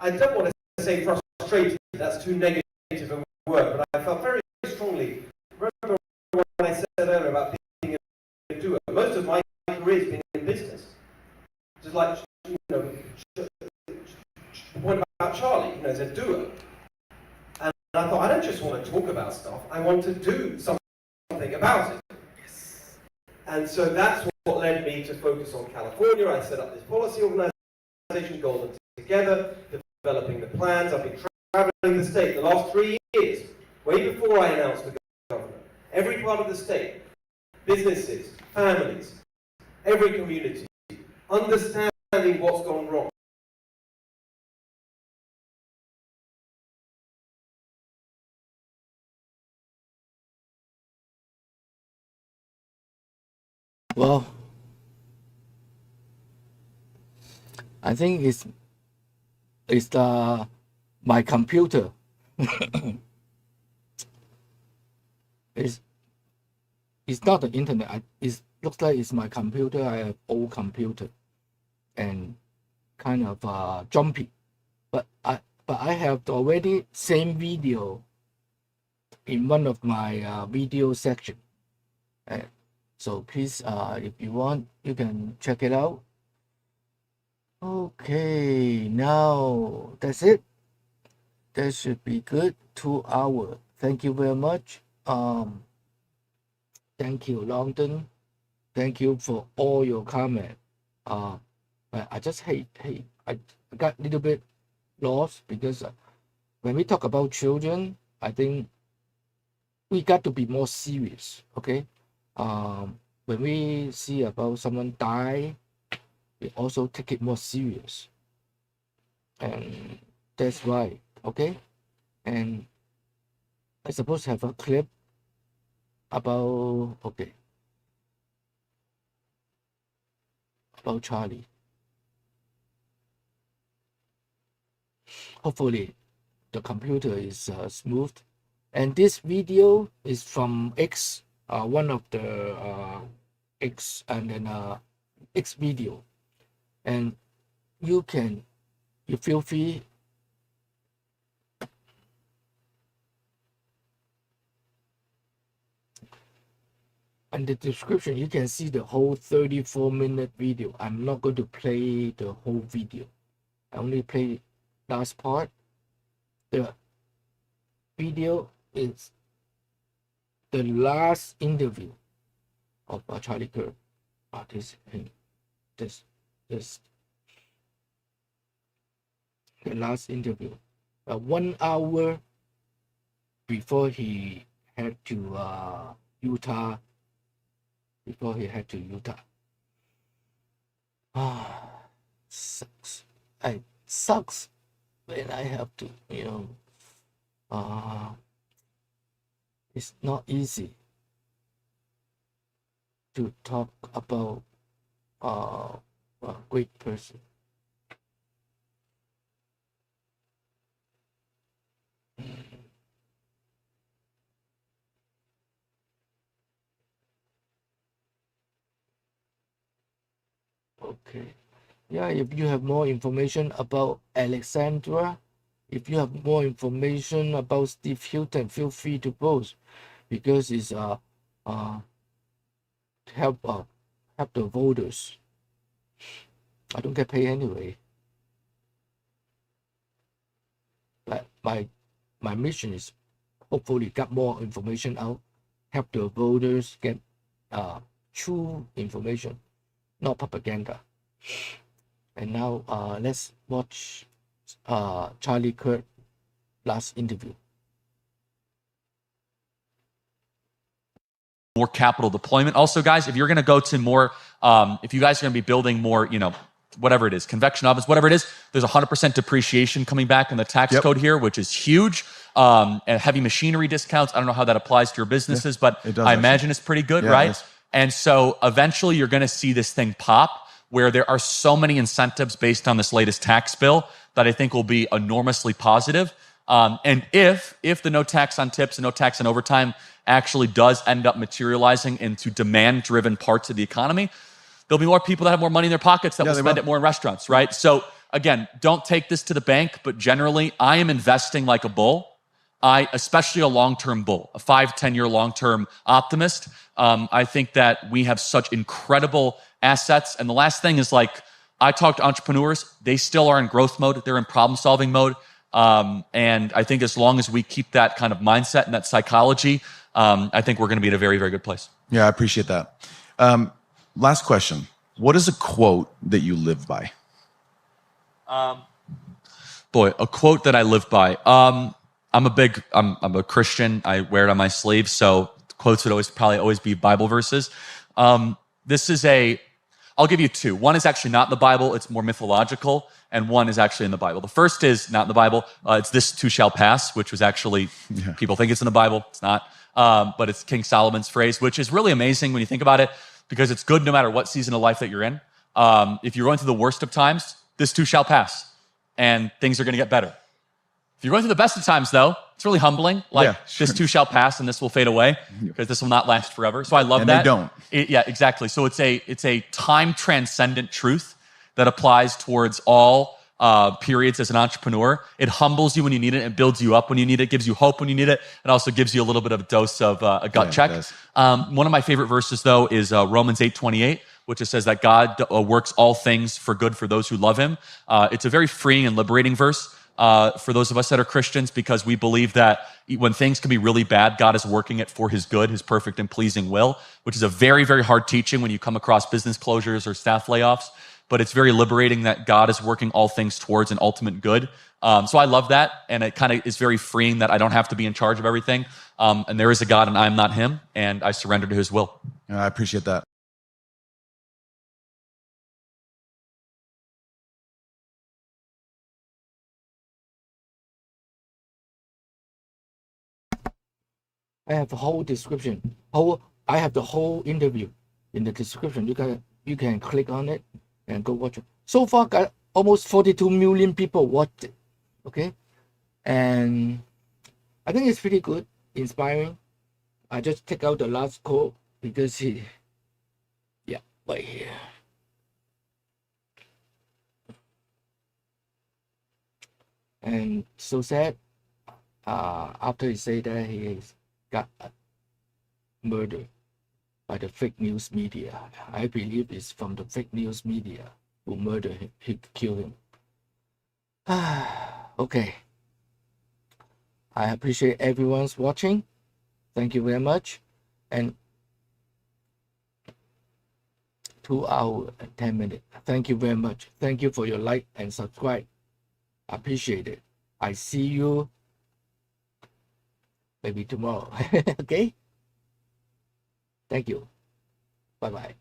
I don't want to say frustrated, that's too negative a word, but I felt very strongly, remember when I said earlier about being a doer, most of my career has been in business. Just like, you know, the point about Charlie, you know, as a doer. And I thought, I don't just want to talk about stuff, I want to do something about it. Yes. And so that's what led me to focus on California. I set up this policy organization, Golden Together, developing the plans. I've been traveling the state the last 3 years, way before I announced the government. Every part of the state, businesses, families, every community, understanding what's gone wrong. Well, I think it's my computer. It's not the internet. It's looks like it's my computer. I have old computer and kind of jumpy. But I have already same video in one of my video section. So please, if you want, you can check it out. Okay, now that's it. That should be good. 2 hours. Thank you very much. Thank you, London. Thank you for all your comment. I just I got a little bit lost because when we talk about children, I think we got to be more serious. Okay, when we see about someone die, we also take it more serious, and that's right. Okay, and I suppose have a clip about about Charlie. Hopefully the computer is smooth, and this video is from X, one of the X, and then X video, and you feel free in the description. You can see the whole 34-minute video. I'm not going to play the whole video. I only play last part. The video is the last interview of Charlie Kirk. This the last interview. 1 hour before he had to Utah. Before he had to Utah. Sucks. It sucks when I have to, it's not easy to talk about a great person. Okay. Yeah, if you have more information about Alexandra, if you have more information about Steve Hilton, feel free to post, because it's help the voters. I don't get paid anyway, but my mission is hopefully get more information out, help the voters get true information, not propaganda. And now let's watch Charlie Kirk last interview. More capital deployment. Also, guys, if you're going to go to more, if you guys are going to be building more, whatever it is, convection ovens, whatever it is, there's 100% depreciation coming back in the tax code here, which is huge. And heavy machinery discounts. I don't know how that applies to your businesses, but I imagine it's pretty good, right? And so eventually you're going to see this thing pop, where there are so many incentives based on this latest tax bill that I think will be enormously positive. And if the no tax on tips and no tax on overtime actually does end up materializing into demand-driven parts of the economy, there'll be more people that have more money in their pockets that will spend it more in restaurants, right? So again, don't take this to the bank, but generally, I am investing like a bull. Especially a long-term bull, a 5-10 year long-term optimist. I think that we have such incredible assets. And the last thing is, I talk to entrepreneurs, they still are in growth mode. They're in problem-solving mode. And I think as long as we keep that kind of mindset and that psychology, I think we're going to be in a very, very good place. Yeah, I appreciate that. Last question. What is a quote that you live by? Boy, a quote that I live by. I'm a Christian. I wear it on my sleeve. So quotes would probably always be Bible verses. I'll give you two. One is actually not in the Bible. It's more mythological. And one is actually in the Bible. The first is not in the Bible. It's "This too shall pass," which was actually, people think it's in the Bible. It's not. But it's King Solomon's phrase, which is really amazing when you think about it, because it's good no matter what season of life that you're in. If you're going through the worst of times, this too shall pass. And things are going to get better. If you're going through the best of times, though, it's really humbling. Like, Yeah, sure. this too shall pass and this will fade away, because this will not last forever. So I love And that. they don't. Yeah, exactly. So it's a time transcendent truth that applies towards all periods as an entrepreneur. It humbles you when you need it. It builds you up when you need it. Gives you hope when you need it. It also gives you a little bit of a dose of a gut check. One of my favorite verses, though, is Romans 8:28, which it says that God works all things for good for those who love him. It's a very freeing and liberating verse for those of us that are Christians, because we believe that when things can be really bad, God is working it for his good, his perfect and pleasing will, which is a very, very hard teaching when you come across business closures or staff layoffs. But it's very liberating that God is working all things towards an ultimate good. So I love that, and it kind of is very freeing that I don't have to be in charge of everything. And there is a God, and I'm not him, and I surrender to his will. I appreciate that. I have the whole description. I have the whole interview in the description. You can click on it and go watch it. So far, got almost 42 million people watched it. Okay, and I think it's pretty good, inspiring. I just take out the last quote because right here. And so sad. After he said that, he got murdered by the fake news media. I believe it's from the fake news media who murdered him, who killed him. Okay. I appreciate everyone's watching. Thank you very much. And 2 hours and 10 minutes. Thank you very much. Thank you for your like and subscribe. I appreciate it. I see you maybe tomorrow. Okay? Thank you. Bye-bye.